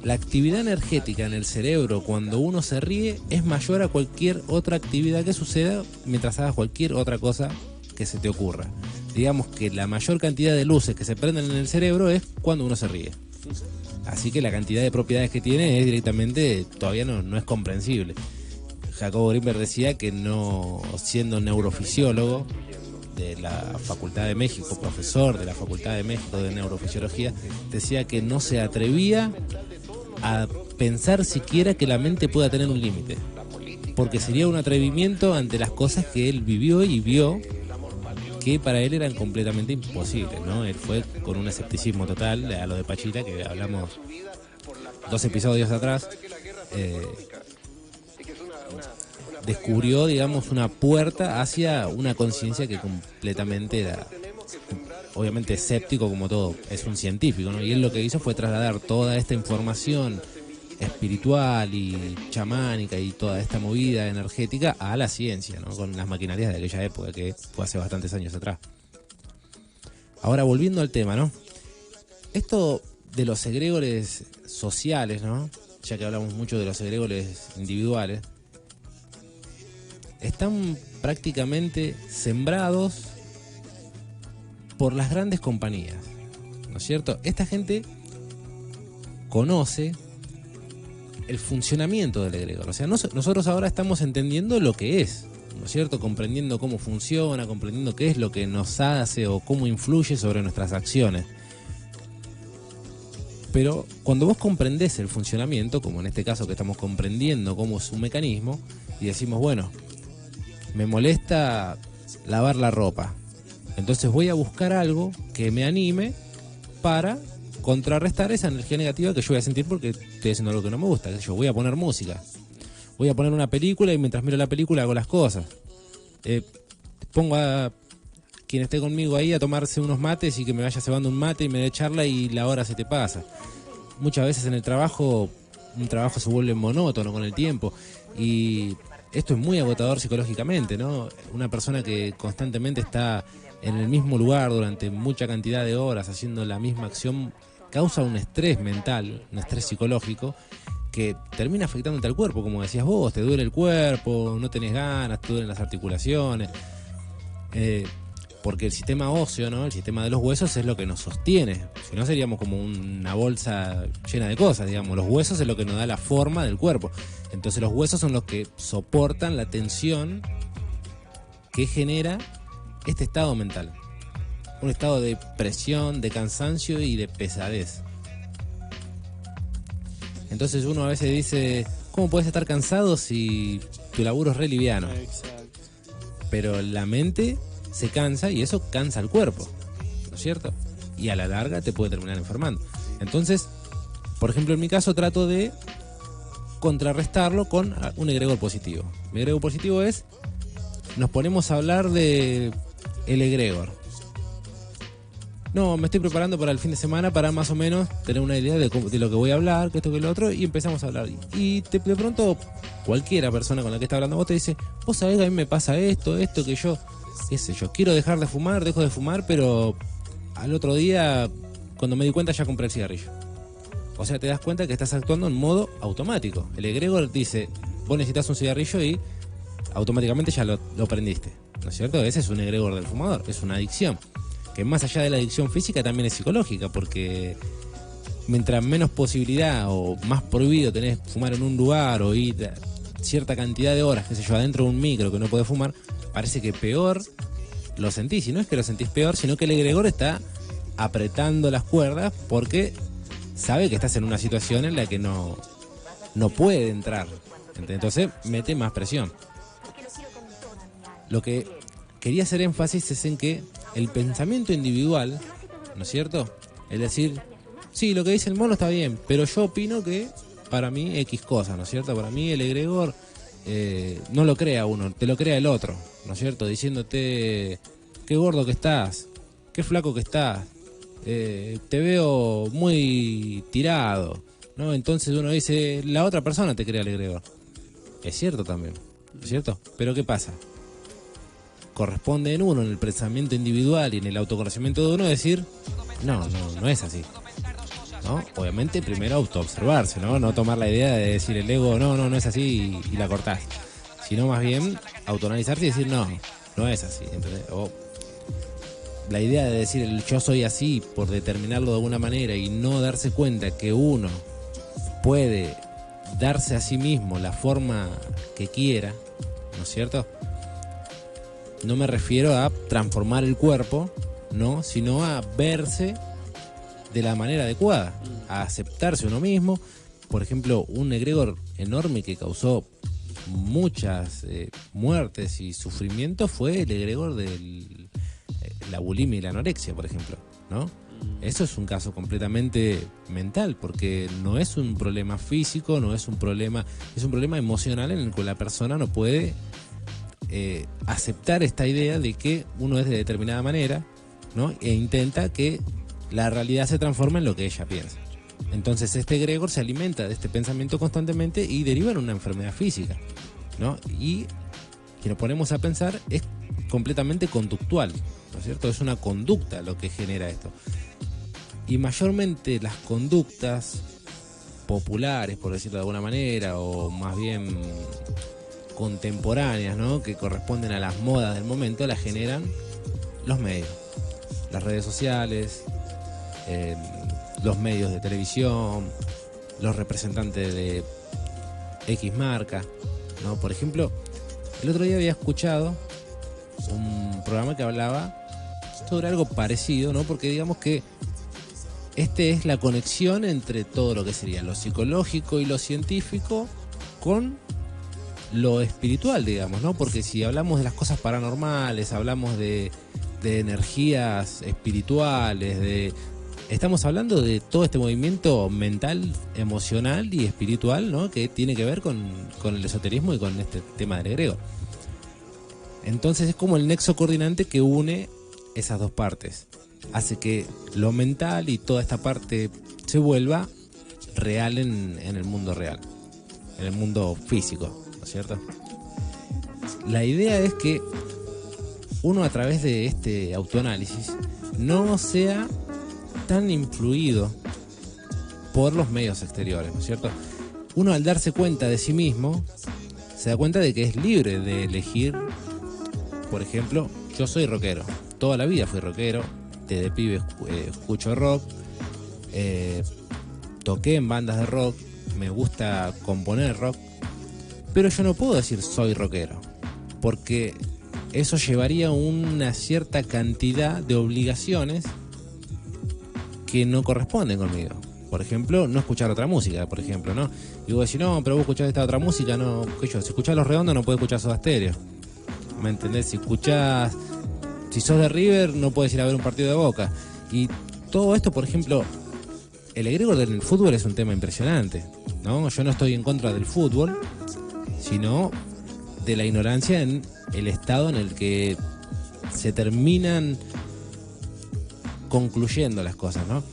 la actividad energética en el cerebro cuando uno se ríe es mayor a cualquier otra actividad que suceda mientras hagas cualquier otra cosa que se te ocurra. Digamos que la mayor cantidad de luces que se prenden en el cerebro es cuando uno se ríe. Así que la cantidad de propiedades que tiene es directamente, todavía no es comprensible. Jacobo Grinberg decía que no, siendo neurofisiólogo de la Facultad de México, profesor de la Facultad de México de Neurofisiología, decía que no se atrevía a pensar siquiera que la mente pueda tener un límite, porque sería un atrevimiento ante las cosas que él vivió y vio que para él eran completamente imposibles, ¿no? Él fue con un escepticismo total a lo de Pachita, que hablamos 2 episodios atrás. Descubrió, digamos, una puerta hacia una conciencia que completamente era, obviamente, escéptico como todo, es un científico, ¿no? Y él lo que hizo fue trasladar toda esta información espiritual y chamánica y toda esta movida energética a la ciencia, ¿no? Con las maquinarias de aquella época, que fue hace bastantes años atrás. Ahora, volviendo al tema, ¿no? Esto de los egregores sociales, ¿no? Ya que hablamos mucho de los egregores individuales, están prácticamente sembrados por las grandes compañías, ¿no es cierto? Esta gente conoce el funcionamiento del egregor. O sea, nosotros ahora estamos entendiendo lo que es, ¿no es cierto? Comprendiendo cómo funciona, comprendiendo qué es lo que nos hace o cómo influye sobre nuestras acciones. Pero cuando vos comprendés el funcionamiento, como en este caso que estamos comprendiendo cómo es un mecanismo, y decimos, bueno, me molesta lavar la ropa, entonces voy a buscar algo que me anime para contrarrestar esa energía negativa que yo voy a sentir porque estoy haciendo algo que no me gusta. Yo voy a poner música, voy a poner una película y mientras miro la película hago las cosas. Pongo a quien esté conmigo ahí a tomarse unos mates y que me vaya cebando un mate y me dé charla y la hora se te pasa. Muchas veces en el trabajo, un trabajo se vuelve monótono con el tiempo y esto es muy agotador psicológicamente, ¿no? Una persona que constantemente está en el mismo lugar durante mucha cantidad de horas haciendo la misma acción causa un estrés mental, un estrés psicológico que termina afectándote al cuerpo, como decías vos, te duele el cuerpo, no tenés ganas, te duelen las articulaciones, porque el sistema óseo, ¿no? El sistema de los huesos es lo que nos sostiene, si no seríamos como una bolsa llena de cosas, digamos. Los huesos es lo que nos da la forma del cuerpo, entonces los huesos son los que soportan la tensión que genera este estado mental, un estado de presión, de cansancio y de pesadez. Entonces uno a veces dice, ¿cómo puedes estar cansado si tu laburo es re liviano? Exacto. Pero la mente se cansa y eso cansa al cuerpo, ¿no es cierto? Y a la larga te puede terminar enfermando. Entonces, por ejemplo, en mi caso trato de contrarrestarlo con un egregor positivo. Mi egregor positivo es, nos ponemos a hablar de el egregor. No, me estoy preparando para el fin de semana para más o menos tener una idea de lo que voy a hablar, que esto, que lo otro, y empezamos a hablar. Y de pronto, cualquiera persona con la que está hablando vos te dice, vos sabés que a mí me pasa esto, que yo, qué sé yo, quiero dejar de fumar, dejo de fumar, pero al otro día, cuando me di cuenta, ya compré el cigarrillo. O sea, te das cuenta que estás actuando en modo automático. El egregor dice, vos necesitas un cigarrillo y automáticamente ya lo prendiste, ¿no es cierto? Ese es un egregor del fumador, es una adicción. Que más allá de la adicción física también es psicológica, porque mientras menos posibilidad o más prohibido tenés fumar en un lugar o ir cierta cantidad de horas, qué sé yo, adentro de un micro que no podés fumar, parece que peor lo sentís. Y no es que lo sentís peor, sino que el egregor está apretando las cuerdas porque sabe que estás en una situación en la que no puede entrar. Entonces mete más presión. Lo que quería hacer énfasis es en que el pensamiento individual, ¿no es cierto? Es decir, sí, lo que dice el mono está bien, pero yo opino que para mí X cosa, ¿no es cierto? Para mí el egregor no lo crea uno, te lo crea el otro, ¿no es cierto? Diciéndote, qué gordo que estás, qué flaco que estás, te veo muy tirado, ¿no? Entonces uno dice, la otra persona te crea el egregor. Es cierto también, ¿es cierto? Pero ¿qué pasa? Corresponde en uno, en el pensamiento individual y en el autoconocimiento de uno, decir, no es así, ¿no? Obviamente primero autoobservarse, ¿no? No tomar la idea de decir el ego, no es así y la cortás, sino más bien autoanalizarse y decir, no es así. Entonces, la idea de decir el yo soy así por determinarlo de alguna manera y no darse cuenta que uno puede darse a sí mismo la forma que quiera, ¿no es cierto? No me refiero a transformar el cuerpo, ¿no? Sino a verse de la manera adecuada, a aceptarse uno mismo. Por ejemplo, un egregor enorme que causó muchas muertes y sufrimientos fue el egregor de la bulimia y la anorexia, por ejemplo, ¿no? Eso es un caso completamente mental, porque no es un problema físico, no es un problema, es un problema emocional en el que la persona no puede aceptar esta idea de que uno es de determinada manera, ¿no? E intenta que la realidad se transforme en lo que ella piensa. Entonces este egregor se alimenta de este pensamiento constantemente y deriva en una enfermedad física, ¿no? Y si nos ponemos a pensar, es completamente conductual, ¿no es cierto? Es una conducta lo que genera esto. Y mayormente las conductas populares, por decirlo de alguna manera, o más bien contemporáneas, ¿no? Que corresponden a las modas del momento, las generan los medios, las redes sociales, los medios de televisión, los representantes de X marca, ¿no? Por ejemplo, el otro día había escuchado un programa que hablaba sobre algo parecido, ¿no? Porque digamos que es la conexión entre todo lo que sería lo psicológico y lo científico con lo espiritual, digamos, ¿no? Porque si hablamos de las cosas paranormales, hablamos de energías espirituales, estamos hablando de todo este movimiento mental, emocional y espiritual, ¿no? Que tiene que ver con el esoterismo y con este tema del egregor. Entonces es como el nexo coordinante que une esas dos partes. Hace que lo mental y toda esta parte se vuelva real en el mundo real, en el mundo físico, ¿no es cierto? La idea es que uno, a través de este autoanálisis, no sea tan influido por los medios exteriores, ¿no es cierto? Uno, al darse cuenta de sí mismo, se da cuenta de que es libre de elegir. Por ejemplo, yo soy rockero, toda la vida fui rockero, desde pibe escucho rock, toqué en bandas de rock, me gusta componer rock, pero yo no puedo decir soy rockero, porque eso llevaría una cierta cantidad de obligaciones que no corresponden conmigo. Por ejemplo, no escuchar otra música, por ejemplo, ¿no? Y vos decís, no, pero vos escuchás esta otra música, no, que yo, si escuchás Los Redondos no podés escuchar Soda Stereo, ¿me entendés? Si sos de River no puedes ir a ver un partido de Boca. Y todo esto, por ejemplo, el egregor del fútbol es un tema impresionante, ¿no? Yo no estoy en contra del fútbol, sino de la ignorancia en el estado en el que se terminan concluyendo las cosas, ¿no?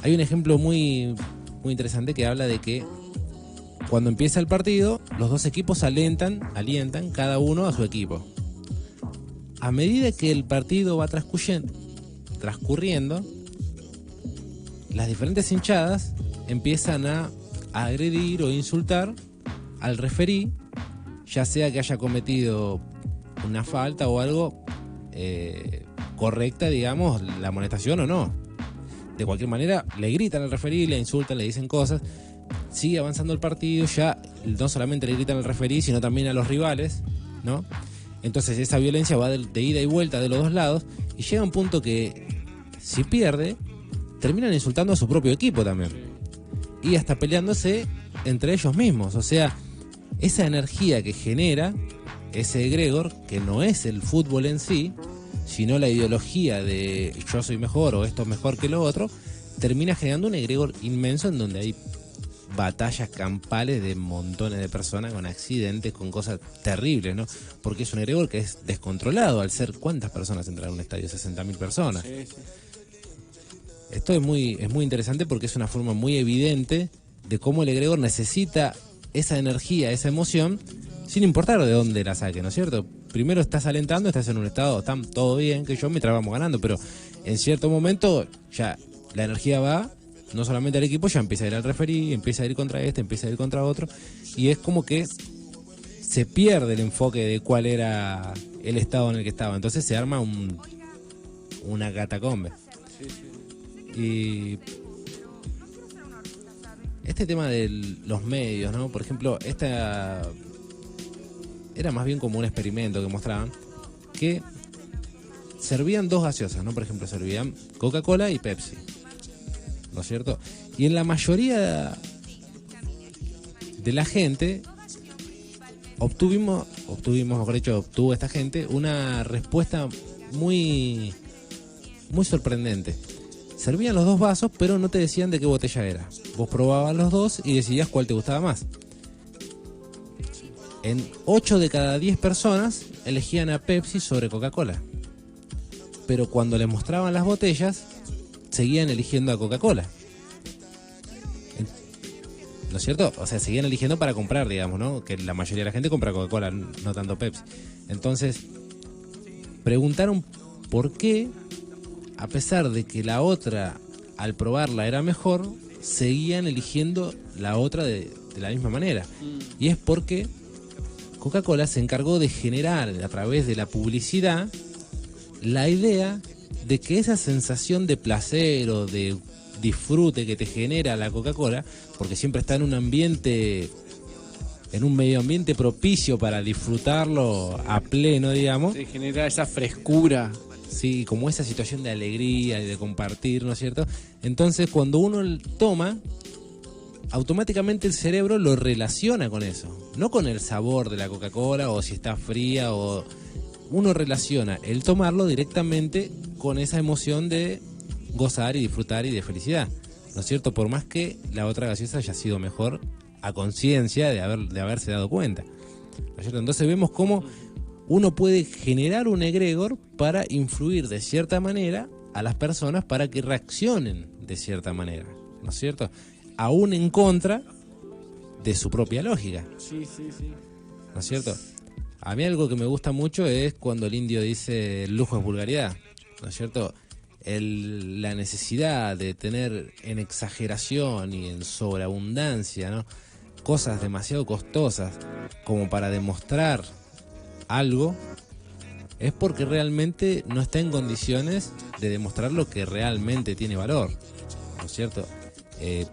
Hay un ejemplo muy, muy interesante que habla de que cuando empieza el partido, los dos equipos alientan cada uno a su equipo. A medida que el partido va transcurriendo, las diferentes hinchadas empiezan a agredir o insultar al referí, ya sea que haya cometido una falta o algo correcta, digamos, la amonestación o no. de cualquier manera le gritan al referí, le insultan, le dicen cosas. Sigue avanzando el partido, ya no solamente le gritan al referí, sino también a los rivales, ¿no? Entonces esa violencia va de ida y vuelta de los dos lados, y llega un punto que si pierde, terminan insultando a su propio equipo también. Y hasta peleándose entre ellos mismos. O sea, esa energía que genera ese egregor, que no es el fútbol en sí, sino la ideología de yo soy mejor o esto es mejor que lo otro, termina generando un egregor inmenso en donde hay batallas campales de montones de personas con accidentes, con cosas terribles, ¿no? Porque es un egregor que es descontrolado al ser, ¿cuántas personas entran a un estadio? 60.000 personas. Sí, sí. Esto es muy interesante porque es una forma muy evidente de cómo el egregor necesita esa energía, esa emoción, sin importar de dónde la saque, ¿no es cierto? Primero estás alentando, estás en un estado, está todo bien, que yo mientras vamos ganando, pero en cierto momento ya la energía va, no solamente al equipo, ya empieza a ir al referí, empieza a ir contra este, empieza a ir contra otro, y es como que se pierde el enfoque de cuál era el estado en el que estaba, entonces se arma una catacombe. Y este tema de los medios, ¿no? Por ejemplo, esta era más bien como un experimento que mostraban, que servían dos gaseosas, ¿no? Por ejemplo, servían Coca-Cola y Pepsi, ¿no es cierto? Y en la mayoría de la gente obtuvo esta gente una respuesta muy sorprendente. Servían los dos vasos, pero no te decían de qué botella era. Vos probabas los dos y decidías cuál te gustaba más. En 8 de cada 10 personas elegían a Pepsi sobre Coca-Cola. Pero cuando les mostraban las botellas, seguían eligiendo a Coca-Cola. ¿No es cierto? O sea, seguían eligiendo para comprar, digamos, ¿no? Que la mayoría de la gente compra Coca-Cola, no tanto Pepsi. Entonces, preguntaron por qué, a pesar de que la otra, al probarla, era mejor, seguían eligiendo la otra de la misma manera. Y es porque Coca-Cola se encargó de generar, a través de la publicidad, la idea de que esa sensación de placer o de disfrute que te genera la Coca-Cola, porque siempre está en un ambiente, en un medio ambiente propicio para disfrutarlo a pleno, digamos. Se genera esa frescura. Sí, como esa situación de alegría y de compartir, ¿no es cierto? Entonces, cuando uno toma, automáticamente el cerebro lo relaciona con eso, no con el sabor de la Coca-Cola o si está fría, o uno relaciona el tomarlo directamente con esa emoción de gozar y disfrutar y de felicidad, ¿no es cierto? Por más que la otra gaseosa haya sido mejor a conciencia de haberse dado cuenta, ¿no es cierto? Entonces vemos cómo uno puede generar un egregor para influir de cierta manera a las personas para que reaccionen de cierta manera, ¿no es cierto? Aún en contra de su propia lógica. Sí, sí, sí. ¿No es cierto? A mí algo que me gusta mucho es cuando el indio dice el lujo es vulgaridad, ¿no es cierto? La necesidad de tener en exageración y en sobreabundancia, ¿no? Cosas demasiado costosas como para demostrar algo, es porque realmente no está en condiciones de demostrar lo que realmente tiene valor, ¿no es cierto? Qué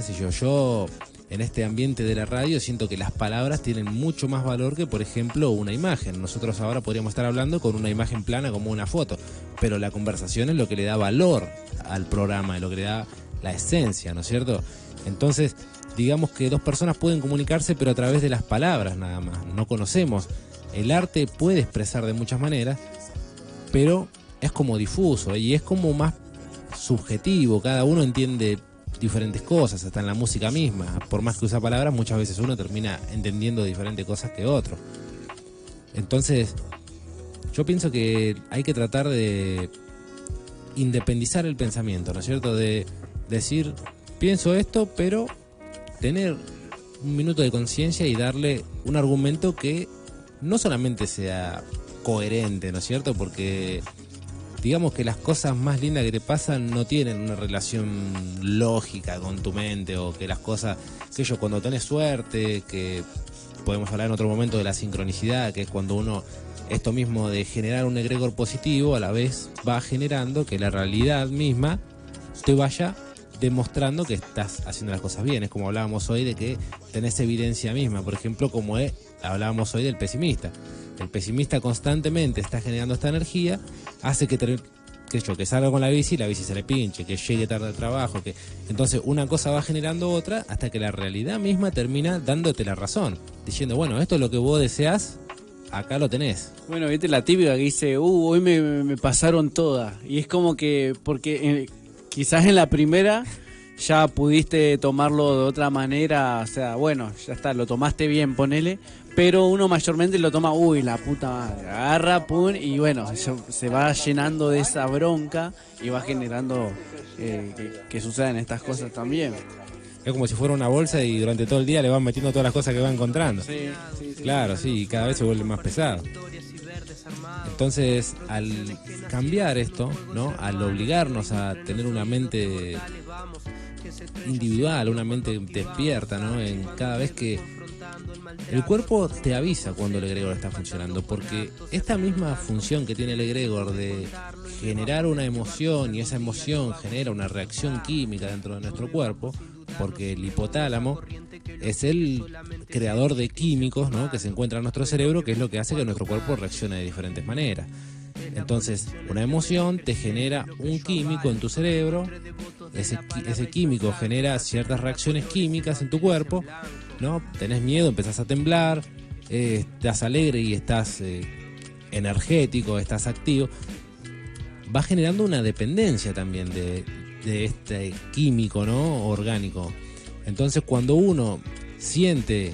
sé yo en este ambiente de la radio siento que las palabras tienen mucho más valor que, por ejemplo, una imagen. Nosotros ahora podríamos estar hablando con una imagen plana como una foto, pero la conversación es lo que le da valor al programa, es lo que le da la esencia, ¿no es cierto? Entonces, digamos que dos personas pueden comunicarse, pero a través de las palabras nada más. No conocemos. El arte puede expresar de muchas maneras, pero es como difuso y es como más subjetivo. Cada uno entiende diferentes cosas, hasta en la música misma. Por más que usa palabras, muchas veces uno termina entendiendo diferentes cosas que otro. Entonces, yo pienso que hay que tratar de independizar el pensamiento, ¿no es cierto? De decir, pienso esto, pero tener un minuto de conciencia y darle un argumento que no solamente sea coherente, ¿no es cierto? Porque digamos que las cosas más lindas que te pasan no tienen una relación lógica con tu mente, o que las cosas, que yo, cuando tenés suerte, que podemos hablar en otro momento de la sincronicidad, que es cuando uno, esto mismo de generar un egregor positivo, a la vez va generando que la realidad misma te vaya demostrando que estás haciendo las cosas bien. Es como hablábamos hoy de que tenés evidencia misma, por ejemplo, como hablábamos hoy del pesimista. El pesimista constantemente está generando esta energía, hace que salga con la bici se le pinche, que llegue tarde al trabajo, entonces una cosa va generando otra hasta que la realidad misma termina dándote la razón, diciendo, bueno, esto es lo que vos deseás, acá lo tenés. Bueno, viste la típica que dice, hoy me pasaron todas. Y es como que, porque quizás en la primera ya pudiste tomarlo de otra manera, o sea, bueno, ya está, lo tomaste bien, ponele, pero uno mayormente lo toma, la puta madre, agarra, pum, y bueno, se va llenando de esa bronca y va generando que sucedan estas cosas también. Es como si fuera una bolsa y durante todo el día le van metiendo todas las cosas que va encontrando. Sí. Claro, sí, y cada vez se vuelve más pesado. Entonces, al cambiar esto, ¿no? Al obligarnos a tener una mente individual, una mente despierta, ¿no? En cada vez que el cuerpo te avisa cuando el egregor está funcionando, porque esta misma función que tiene el egregor de generar una emoción, y esa emoción genera una reacción química dentro de nuestro cuerpo, porque el hipotálamo es el creador de químicos, ¿no? Que se encuentra en nuestro cerebro, que es lo que hace que nuestro cuerpo reaccione de diferentes maneras. Entonces, una emoción te genera un químico en tu cerebro, ese químico genera ciertas reacciones químicas en tu cuerpo, ¿no? Tenés miedo, empezás a temblar, estás alegre y estás energético, estás activo. Va generando una dependencia también de este químico, ¿no? Orgánico. Entonces, cuando uno siente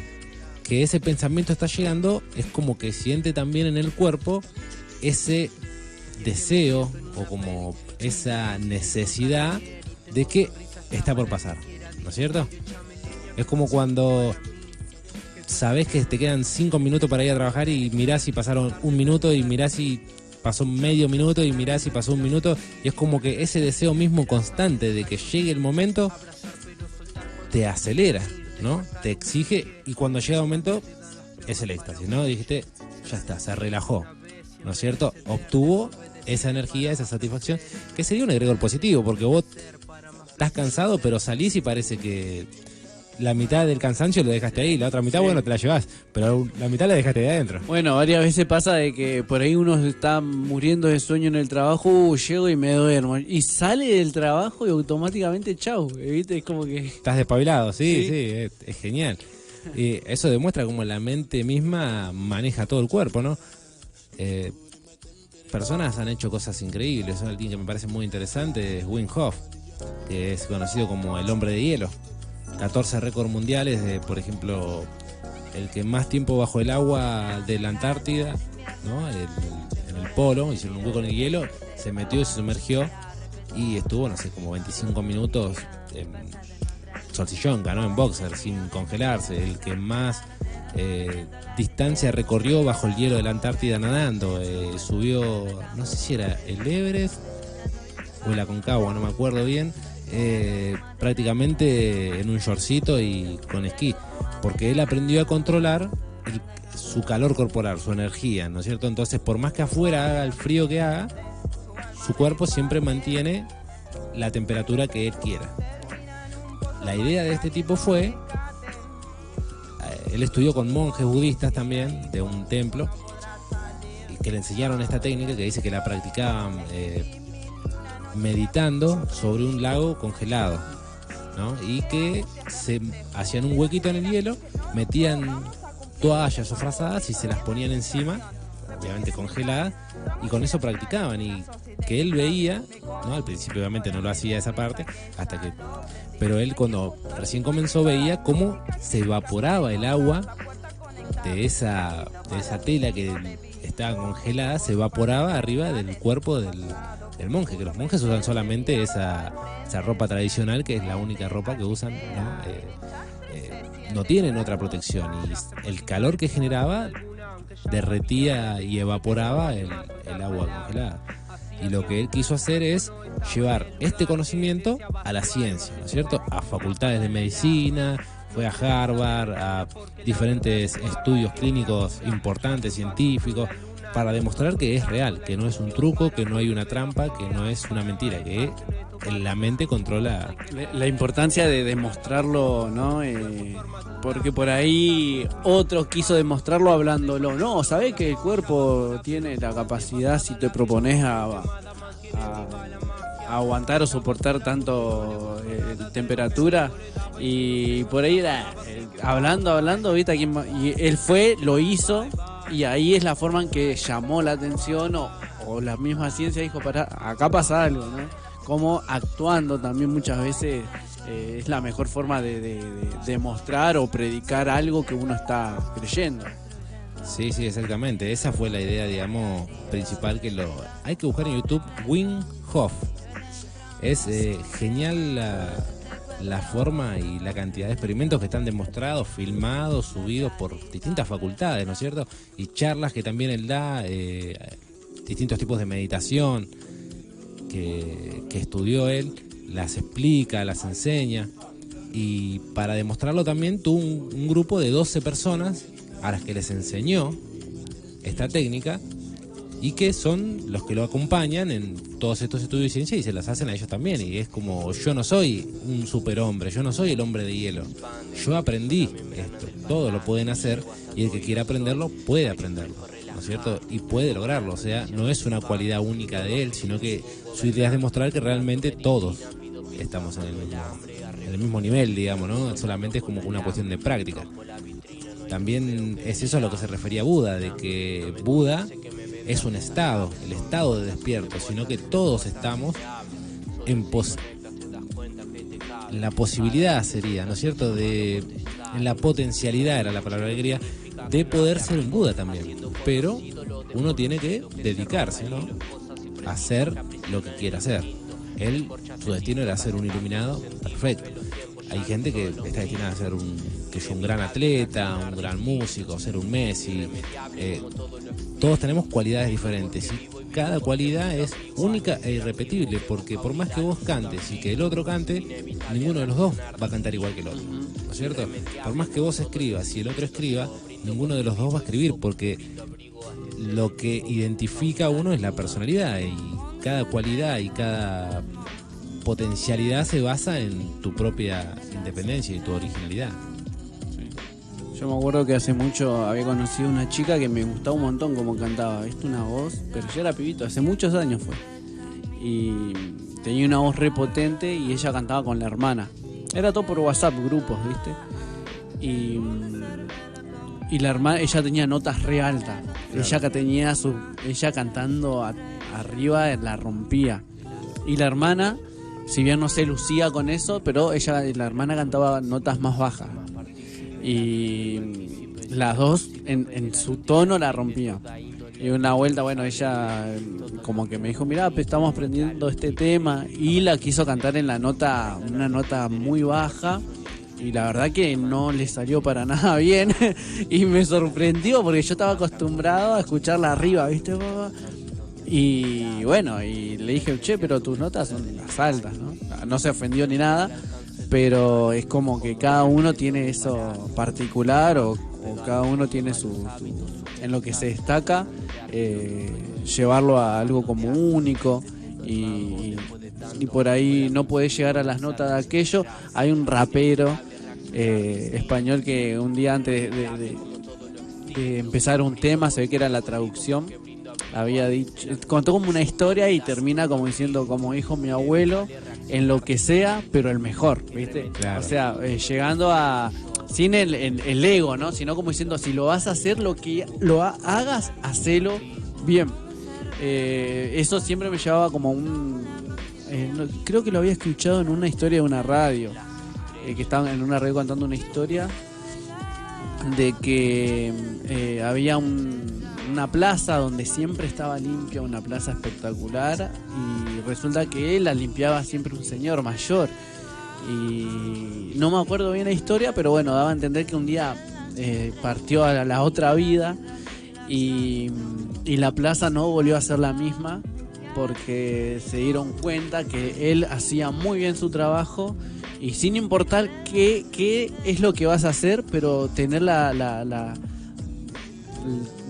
que ese pensamiento está llegando, es como que siente también en el cuerpo ese deseo o como esa necesidad de que está por pasar, ¿no es cierto? Es como cuando sabés que te quedan 5 minutos para ir a trabajar y mirás si pasaron 1 minuto, y mirás si pasó medio minuto, y mirás si pasó 1 minuto, y es como que ese deseo mismo constante de que llegue el momento te acelera, ¿no? Te exige, y cuando llega el momento es el éxtasis, ¿no? Dijiste, ya está, se relajó, ¿no es cierto? Obtuvo esa energía, esa satisfacción, que sería un egregor positivo, porque vos estás cansado, pero salís y parece que la mitad del cansancio lo dejaste ahí, la otra mitad, sí, bueno, te la llevás, pero la mitad la dejaste de adentro. Bueno, varias veces pasa de que por ahí uno está muriendo de sueño en el trabajo, llego y me duermo, y sale del trabajo y automáticamente chau, ¿viste? Es como que... Estás despabilado, sí, es genial. Y eso demuestra cómo la mente misma maneja todo el cuerpo, ¿no? Personas han hecho cosas increíbles. Alguien que me parece muy interesante es Wim Hof, que es conocido como el hombre de hielo. 14 récords mundiales de, por ejemplo, el que más tiempo bajo el agua de la Antártida, ¿no? En el polo, hicieron un hueco en el hielo, se metió y se sumergió y estuvo, no sé, como 25 minutos en solsillonga, ¿no? En boxer, sin congelarse. El que más distancia recorrió bajo el hielo de la Antártida nadando, subió, no sé si era el Everest o el Aconcagua, no me acuerdo bien, prácticamente en un shortcito y con esquí, porque él aprendió a controlar su calor corporal, su energía, ¿no es cierto? Entonces, por más que afuera haga el frío que haga, su cuerpo siempre mantiene la temperatura que él quiera. La idea de este tipo fue, él estudió con monjes budistas también, de un templo, que le enseñaron esta técnica, que dice que la practicaban meditando sobre un lago congelado, ¿no? Y que se hacían un huequito en el hielo, metían toallas o frazadas y se las ponían encima, obviamente congeladas, y con eso practicaban. Y que él veía, ¿no? Al principio obviamente no lo hacía esa parte, pero él cuando recién comenzó veía cómo se evaporaba el agua de esa tela que estaba congelada, se evaporaba arriba del cuerpo del monje, que los monjes usan solamente esa ropa tradicional, que es la única ropa que usan, ¿no? No tienen otra protección, y el calor que generaba derretía y evaporaba el agua congelada. Y lo que él quiso hacer es llevar este conocimiento a la ciencia, ¿no es cierto? A facultades de medicina, fue a Harvard, a diferentes estudios clínicos importantes, científicos, para demostrar que es real, que no es un truco, que no hay una trampa, que no es una mentira, que la mente controla. La importancia de demostrarlo, ¿no? Porque por ahí otro quiso demostrarlo hablándolo. No, ¿sabés que el cuerpo tiene la capacidad, si te propones a aguantar o soportar tanto temperatura? Y por ahí era hablando, ¿viste? Y él lo hizo, y ahí es la forma en que llamó la atención, o la misma ciencia dijo, acá pasa algo, ¿no? Como actuando también muchas veces es la mejor forma de demostrar o predicar algo que uno está creyendo. Sí, exactamente. Esa fue la idea, digamos, principal, que hay que buscar en YouTube Wim Hof. Es genial la forma y la cantidad de experimentos que están demostrados, filmados, subidos por distintas facultades, ¿no es cierto? Y charlas que también él da, distintos tipos de meditación que estudió él, las explica, las enseña. Y para demostrarlo también tuvo un grupo de 12 personas a las que les enseñó esta técnica, y que son los que lo acompañan en todos estos estudios de ciencia, y se las hacen a ellos también. Y es como, yo no soy un superhombre, yo no soy el hombre de hielo, yo aprendí esto. Todos lo pueden hacer, y el que quiera aprenderlo puede aprenderlo, ¿no es cierto? Y puede lograrlo. O sea, no es una cualidad única de él, sino que su idea es demostrar que realmente todos estamos en el mismo nivel, digamos, ¿no? Solamente es como una cuestión de práctica. También es eso a lo que se refería Buda, de que Buda es un estado, el estado de despierto, sino que todos estamos en la posibilidad, sería, ¿no es cierto?, en la potencialidad, era la palabra que quería, de poder ser un Buda también. Pero uno tiene que dedicarse, ¿no?, a hacer lo que quiera hacer. Su destino era ser un iluminado, perfecto. Hay gente que está destinada a ser un gran atleta, un gran músico, ser un Messi. Todos tenemos cualidades diferentes, y cada cualidad es única e irrepetible, porque por más que vos cantes y que el otro cante, ninguno de los dos va a cantar igual que el otro, ¿no es cierto? Por más que vos escribas y el otro escriba, ninguno de los dos va a escribir, porque lo que identifica a uno es la personalidad, y cada cualidad y cada potencialidad se basa en tu propia independencia y tu originalidad. Yo me acuerdo que hace mucho había conocido una chica que me gustaba un montón como cantaba, ¿viste? Una voz, pero yo era pibito, hace muchos años fue. Y tenía una voz re potente, y ella cantaba con la hermana. Era todo por WhatsApp, grupos, ¿viste? Y la hermana, ella tenía notas re altas. Claro. Ella cantando arriba la rompía. Y la hermana, si bien no se lucía con eso, pero la hermana cantaba notas más bajas. Y las dos en su tono la rompían. Y una vuelta, bueno, ella como que me dijo, mirá, estamos aprendiendo este tema, y la quiso cantar en una nota muy baja, y la verdad que no le salió para nada bien. Y me sorprendió, porque yo estaba acostumbrado a escucharla arriba, ¿viste? Y bueno, y le dije, che, pero tus notas son las altas, ¿no? No se ofendió ni nada, pero es como que cada uno tiene eso particular, o cada uno tiene en lo que se destaca, llevarlo a algo como único, y por ahí no podés llegar a las notas de aquello. Hay un rapero español que un día antes de empezar un tema, se ve que era la traducción, había dicho, contó como una historia, y termina como diciendo, como dijo mi abuelo, en lo que sea, pero el mejor, ¿viste? Claro. O sea, llegando a, sin el ego, ¿no? Sino como diciendo, si lo vas a hacer, lo que hagas, hacelo bien. Eso siempre me llevaba como creo que lo había escuchado en una historia de una radio, que estaban en una radio contando una historia de que había una plaza donde siempre estaba limpia, una plaza espectacular, y resulta que la limpiaba siempre un señor mayor, y no me acuerdo bien la historia, pero bueno, daba a entender que un día partió a la otra vida, y la plaza no volvió a ser la misma, porque se dieron cuenta que él hacía muy bien su trabajo, y sin importar qué es lo que vas a hacer, pero tener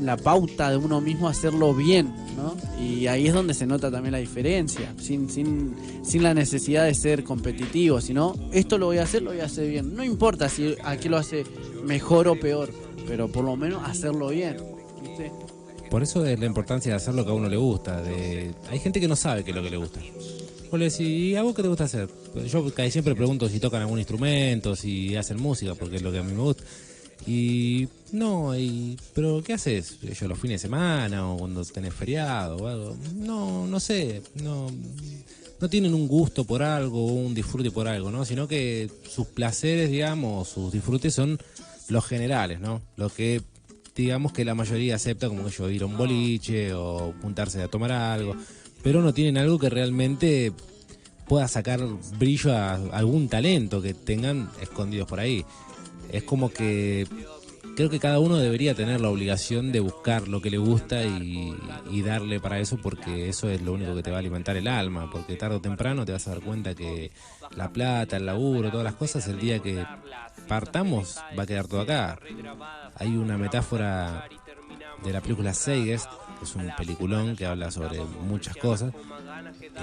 la pauta de uno mismo hacerlo bien, ¿no? Y ahí es donde se nota también la diferencia, sin la necesidad de ser competitivo, sino esto lo voy a hacer bien. No importa si aquí lo hace mejor o peor, pero por lo menos hacerlo bien, ¿viste? Por eso es la importancia de hacer lo que a uno le gusta. Hay gente que no sabe qué es lo que le gusta. Vos le decís, ¿y a vos qué te gusta hacer? Pues yo casi siempre pregunto si tocan algún instrumento, si hacen música, porque es lo que a mí me gusta. Y no, ¿pero qué haces? ¿Yo los fines de semana o cuando tenés feriado o algo? No sé, no tienen un gusto por algo o un disfrute por algo, ¿no? Sino que sus placeres, digamos, sus disfrutes son los generales, ¿no? Lo que digamos que la mayoría acepta, como que yo ir a un boliche o juntarse a tomar algo, pero no tienen algo que realmente pueda sacar brillo a algún talento que tengan escondidos por ahí. Es como que creo que cada uno debería tener la obligación de buscar lo que le gusta y darle para eso, porque eso es lo único que te va a alimentar el alma, porque tarde o temprano te vas a dar cuenta que la plata, el laburo, todas las cosas, el día que partamos va a quedar todo acá. Hay una metáfora de la película Seiges, que es un peliculón que habla sobre muchas cosas,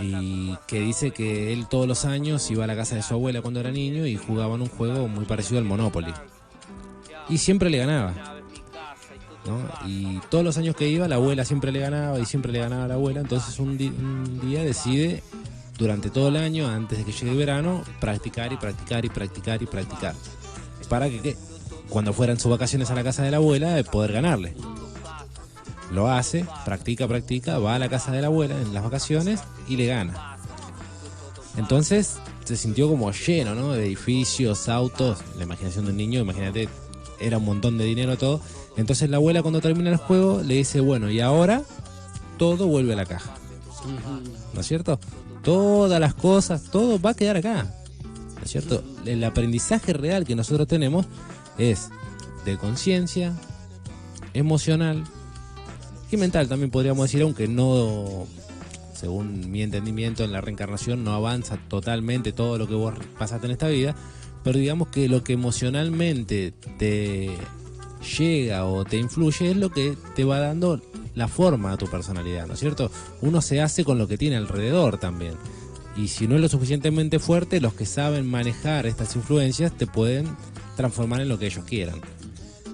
y que dice que él todos los años iba a la casa de su abuela cuando era niño y jugaban un juego muy parecido al Monopoly. Y siempre le ganaba, ¿no? Y todos los años que iba, la abuela siempre le ganaba y siempre le ganaba a la abuela. Entonces un día decide, durante todo el año, antes de que llegue el verano, practicar y practicar y practicar y practicar. Para que cuando fueran sus vacaciones a la casa de la abuela, de poder ganarle. Lo hace, practica, va a la casa de la abuela en las vacaciones y le gana. Entonces se sintió como lleno, ¿no? De edificios, autos, la imaginación de un niño, imagínate, era un montón de dinero todo. Entonces la abuela, cuando termina el juego, le dice, bueno, y ahora todo vuelve a la caja, ¿no es cierto? Todas las cosas, todo va a quedar acá, ¿no es cierto? El aprendizaje real que nosotros tenemos es de conciencia, emocional y mental, también podríamos decir, aunque no, según mi entendimiento, en la reencarnación no avanza totalmente todo lo que vos pasaste en esta vida, pero digamos que lo que emocionalmente te llega o te influye es lo que te va dando la forma a tu personalidad, ¿no es cierto? Uno se hace con lo que tiene alrededor también, y si no es lo suficientemente fuerte, los que saben manejar estas influencias te pueden transformar en lo que ellos quieran.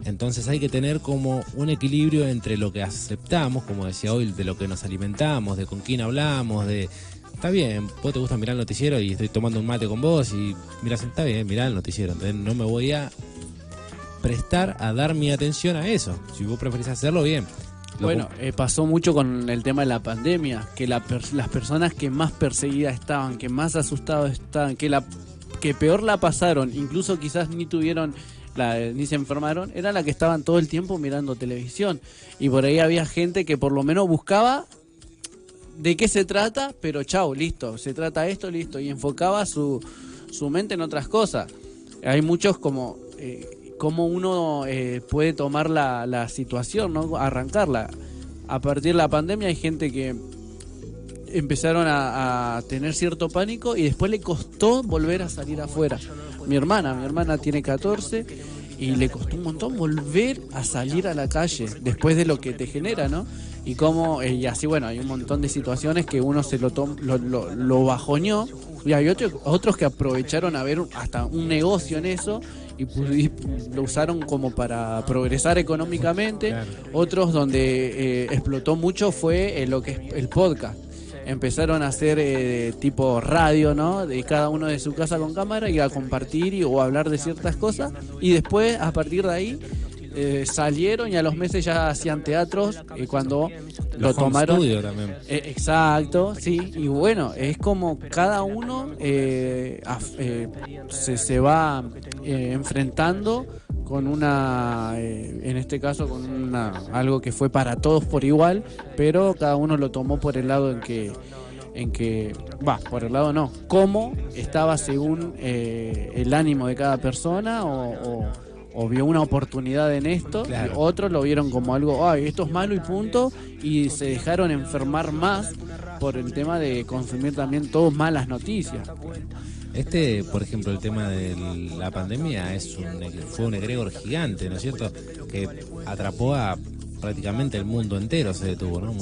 Entonces hay que tener como un equilibrio entre lo que aceptamos, como decía hoy, de lo que nos alimentamos, de con quién hablamos, de... Está bien, vos te gusta mirar el noticiero y estoy tomando un mate con vos y mirás, está bien, mirá el noticiero, entonces no me voy a prestar a dar mi atención a eso. Si vos preferís hacerlo, bien. Bueno, pasó mucho con el tema de la pandemia, que las personas que más perseguidas estaban, que más asustados estaban, que peor la pasaron, incluso quizás ni tuvieron... ni se enfermaron, eran las que estaban todo el tiempo mirando televisión, y por ahí había gente que por lo menos buscaba de qué se trata, pero chau, listo, se trata esto, listo, y enfocaba su mente en otras cosas. Hay muchos como uno puede tomar la situación, ¿no? Arrancarla. A partir de la pandemia hay gente que empezaron a tener cierto pánico y después le costó volver a salir afuera. Mi hermana tiene 14 y le costó un montón volver a salir a la calle después de lo que te genera, ¿no? Y como y así, bueno, hay un montón de situaciones que uno se lo bajoneó, y hay otros que aprovecharon a ver hasta un negocio en eso y lo usaron como para progresar económicamente. Claro. Otros donde explotó mucho fue lo que es el podcast. Empezaron a hacer tipo radio, ¿no? De cada uno de su casa con cámara y a compartir o a hablar de ciertas cosas. Y después, a partir de ahí, salieron y a los meses ya hacían teatros cuando lo tomaron. También. Exacto, sí. Y bueno, es como cada uno se va enfrentando con una, en este caso con algo que fue para todos por igual, pero cada uno lo tomó por el lado por el lado no, cómo estaba según el ánimo de cada persona o vio una oportunidad en esto. Claro. Y otros lo vieron como algo, esto es malo y punto, y se dejaron enfermar más por el tema de consumir también todas malas noticias. Por ejemplo, el tema de la pandemia fue un egregor gigante, ¿no es cierto? Que atrapó a prácticamente el mundo entero se detuvo, ¿no?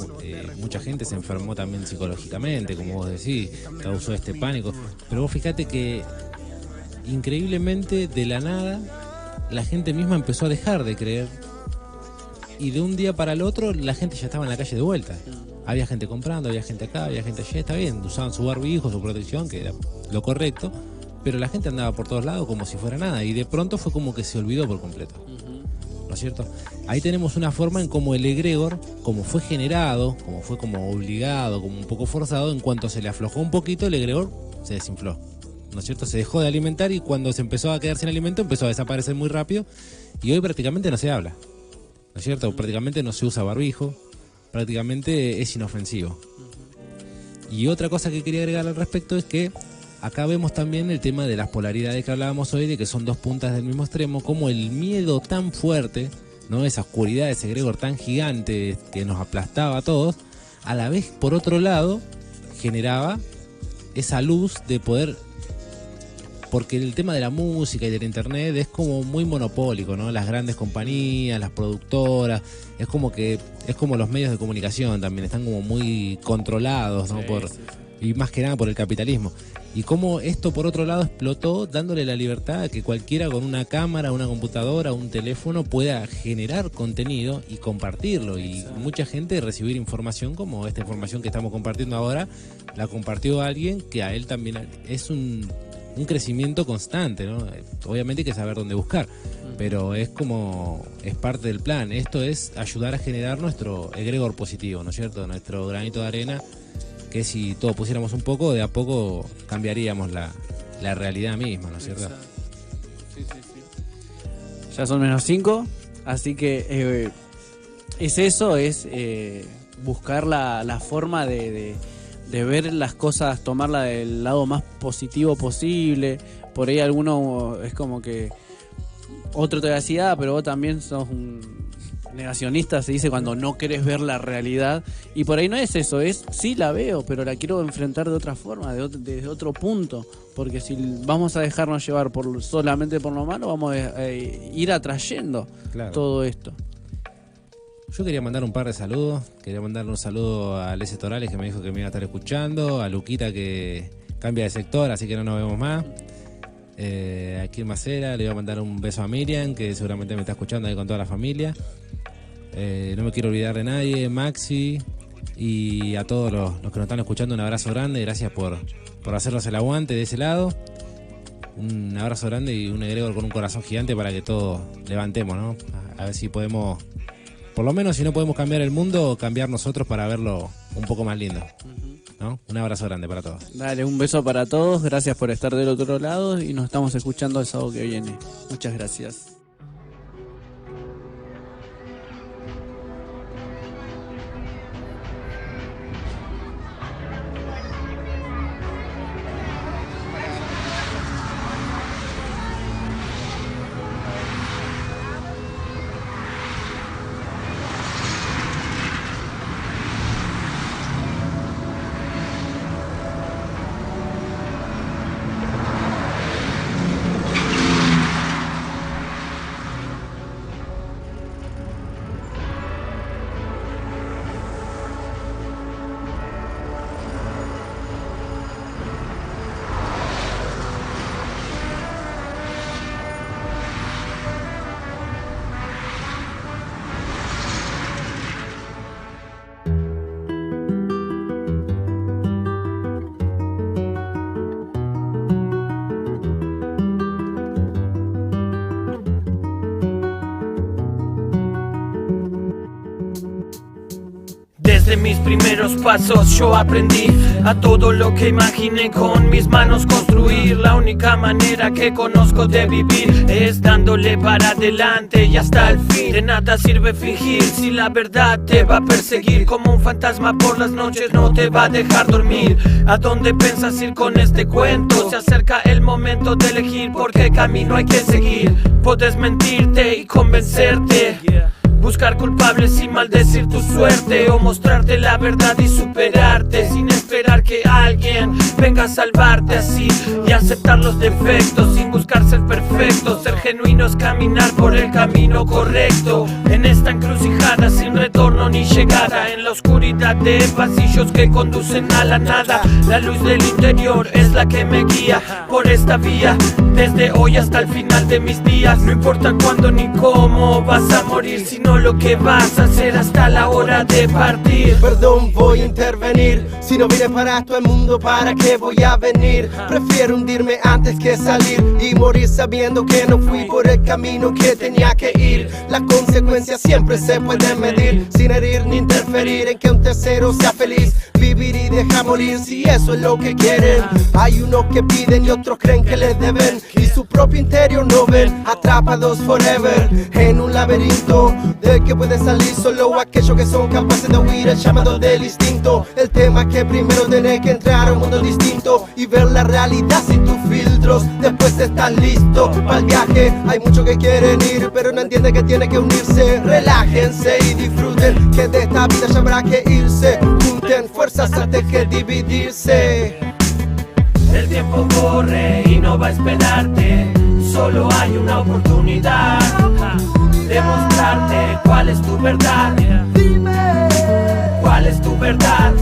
Mucha gente se enfermó también psicológicamente, como vos decís, causó este pánico. Pero vos fíjate que increíblemente de la nada la gente misma empezó a dejar de creer, y de un día para el otro la gente ya estaba en la calle de vuelta. Había gente comprando, había gente acá, había gente allá, está bien, usaban su barbijo, su protección, que era lo correcto, pero la gente andaba por todos lados como si fuera nada, y de pronto fue como que se olvidó por completo. ¿No es cierto? Ahí tenemos una forma en cómo el egregor, como fue generado, como fue como obligado, como un poco forzado, en cuanto se le aflojó un poquito, el egregor se desinfló. ¿No es cierto? Se dejó de alimentar, y cuando se empezó a quedar sin alimento empezó a desaparecer muy rápido, y hoy prácticamente no se habla. ¿No es cierto? Prácticamente no se usa barbijo, prácticamente es inofensivo. Y otra cosa que quería agregar al respecto es que acá vemos también el tema de las polaridades que hablábamos hoy, de que son dos puntas del mismo extremo, como el miedo tan fuerte, ¿no? Esa oscuridad, ese egregor tan gigante que nos aplastaba a todos, a la vez por otro lado generaba esa luz de poder, porque el tema de la música y del internet es como muy monopólico, ¿no? Las grandes compañías, las productoras, es como los medios de comunicación también, están como muy controlados, ¿no? Y más que nada por el capitalismo. Y cómo esto por otro lado explotó, dándole la libertad a que cualquiera con una cámara, una computadora, un teléfono pueda generar contenido y compartirlo. Y mucha gente recibir información como esta información que estamos compartiendo ahora, la compartió alguien que a él también es un crecimiento constante, ¿no? Obviamente hay que saber dónde buscar, pero es parte del plan. Esto es ayudar a generar nuestro egregor positivo, ¿no es cierto? Nuestro granito de arena, que si todos pusiéramos un poco, de a poco cambiaríamos la realidad misma, ¿no es cierto? Sí. Ya son -5, así que es eso, es buscar la forma de ver las cosas, tomarla del lado más positivo posible. Por ahí alguno es como que otro te decía, pero vos también sos un negacionista, se dice cuando no querés ver la realidad, y por ahí no es eso, es sí la veo, pero la quiero enfrentar de otra forma, desde otro punto, porque si vamos a dejarnos llevar solamente por lo malo, vamos a ir atrayendo todo esto. Yo quería mandar un par de saludos. Quería mandarle un saludo a Lese Torales, que me dijo que me iba a estar escuchando, a Luquita, que cambia de sector, así que no nos vemos más. Aquí en Macera le voy a mandar un beso a Miriam, que seguramente me está escuchando ahí con toda la familia. No me quiero olvidar de nadie, Maxi, y a todos los que nos están escuchando, un abrazo grande. Gracias por hacernos el aguante de ese lado. Un abrazo grande y un egregor con un corazón gigante para que todos levantemos, ¿no? A ver si podemos, por lo menos si no podemos cambiar el mundo, cambiar nosotros para verlo un poco más lindo, ¿no? Un abrazo grande para todos. Dale, un beso para todos, gracias por estar del otro lado y nos estamos escuchando el sábado que viene. Muchas gracias. Desde mis primeros pasos yo aprendí a todo lo que imaginé con mis manos construir. La única manera que conozco de vivir es dándole para adelante y hasta el fin. De nada sirve fingir si la verdad te va a perseguir. Como un fantasma por las noches no te va a dejar dormir. ¿A dónde piensas ir con este cuento? Se acerca el momento de elegir por qué camino hay que seguir. Puedes mentirte y convencerte, buscar culpables y maldecir tu suerte, o mostrarte la verdad y superarte sin esperar que alguien venga a salvarte así, y aceptar los defectos sin buscar ser perfecto. Ser genuino es caminar por por el camino correcto. En esta encrucijada sin retorno ni llegada, en la oscuridad de pasillos que conducen a la nada, la luz del interior es la que me guía por esta vía, desde hoy hasta el final de mis días. No importa cuándo ni cómo vas a morir, sino lo que vas a hacer hasta la hora de partir. Perdón, voy a intervenir. Si no vine para todo el mundo, ¿para qué voy a venir? Prefiero hundirme antes que salir y morir sabiendo que no fui por el camino que tenía que ir. Las consecuencias siempre se pueden medir, sin herir ni interferir en que un tercero sea feliz. Vivir y dejar morir, si eso es lo que quieren. Hay unos que piden y otros creen que les deben, y su propio interior no ven, atrapados forever en un laberinto del que puede salir solo aquellos que son capaces de oír el llamado del instinto. El tema es que primero tenés que entrar a un mundo distinto y ver la realidad sin tus filtros. Después estás listo para el viaje. Hay muchos que quieren ir pero no entienden que tiene que unirse. Relájense y disfruten que de esta vida ya habrá que irse. Junten fuerzas antes que dividirse. El tiempo corre y no va a esperarte, solo hay una oportunidad de mostrarte cuál es tu verdad. Dime cuál es tu verdad.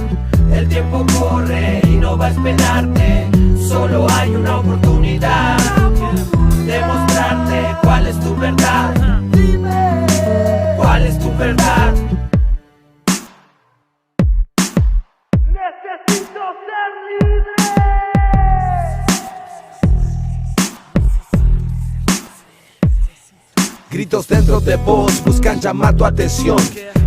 El tiempo corre y no va a esperarte, solo hay una oportunidad de mostrarte cuál es tu verdad. Dime cuál es tu verdad. Necesito ser libre. Gritos dentro de vos buscan llamar tu atención.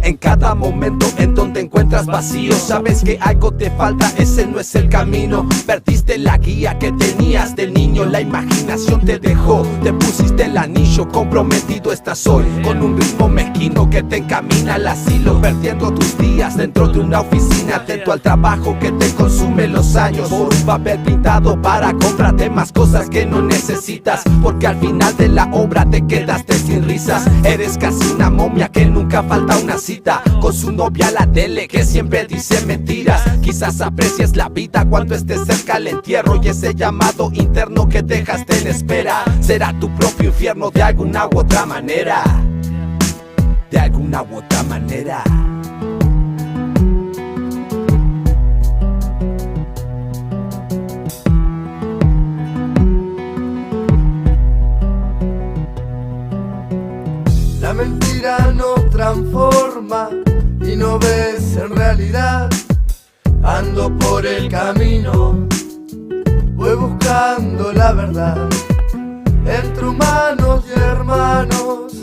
En cada momento en donde encuentras vacío, sabes que algo te falta, ese no es el camino. Perdiste la guía que tenías de niño, la imaginación te dejó, te pusiste el anillo, comprometido estás hoy con un ritmo mezquino que te encamina al asilo. Perdiendo tus días dentro de una oficina, atento al trabajo que te consume los años, por un papel pintado para comprarte más cosas que no necesitas, porque al final de la obra te quedaste sin risas. Eres casi una momia que nunca falta una cita con su novia a la tele que siempre dice mentiras. Quizás aprecies la vida cuando estés cerca al entierro, y ese llamado interno que dejaste en espera será tu propio infierno de alguna u otra manera. De alguna u otra manera. La mentira no transforma y no ves en realidad. Ando por el camino, voy buscando la verdad. Entre humanos y hermanos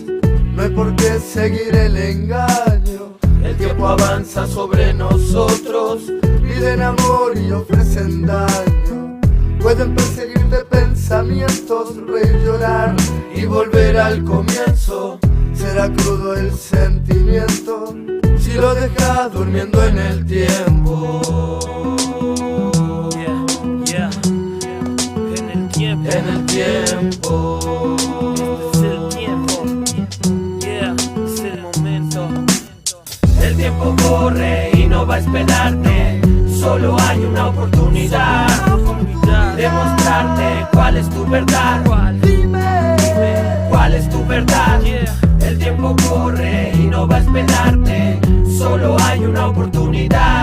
no hay por qué seguir el engaño. El tiempo avanza sobre nosotros, piden amor y ofrecen daño. Pueden perseguirte pensamientos, reír, llorar y volver al comienzo. Será crudo el sentimiento si lo dejas durmiendo en el tiempo. En el tiempo. En el tiempo. Este es el tiempo. Es el momento. El tiempo corre y no va a esperarte, solo hay una oportunidad de mostrarte cuál es tu verdad. Dime cuál es tu verdad. El tiempo corre y no va a esperarte, solo hay una oportunidad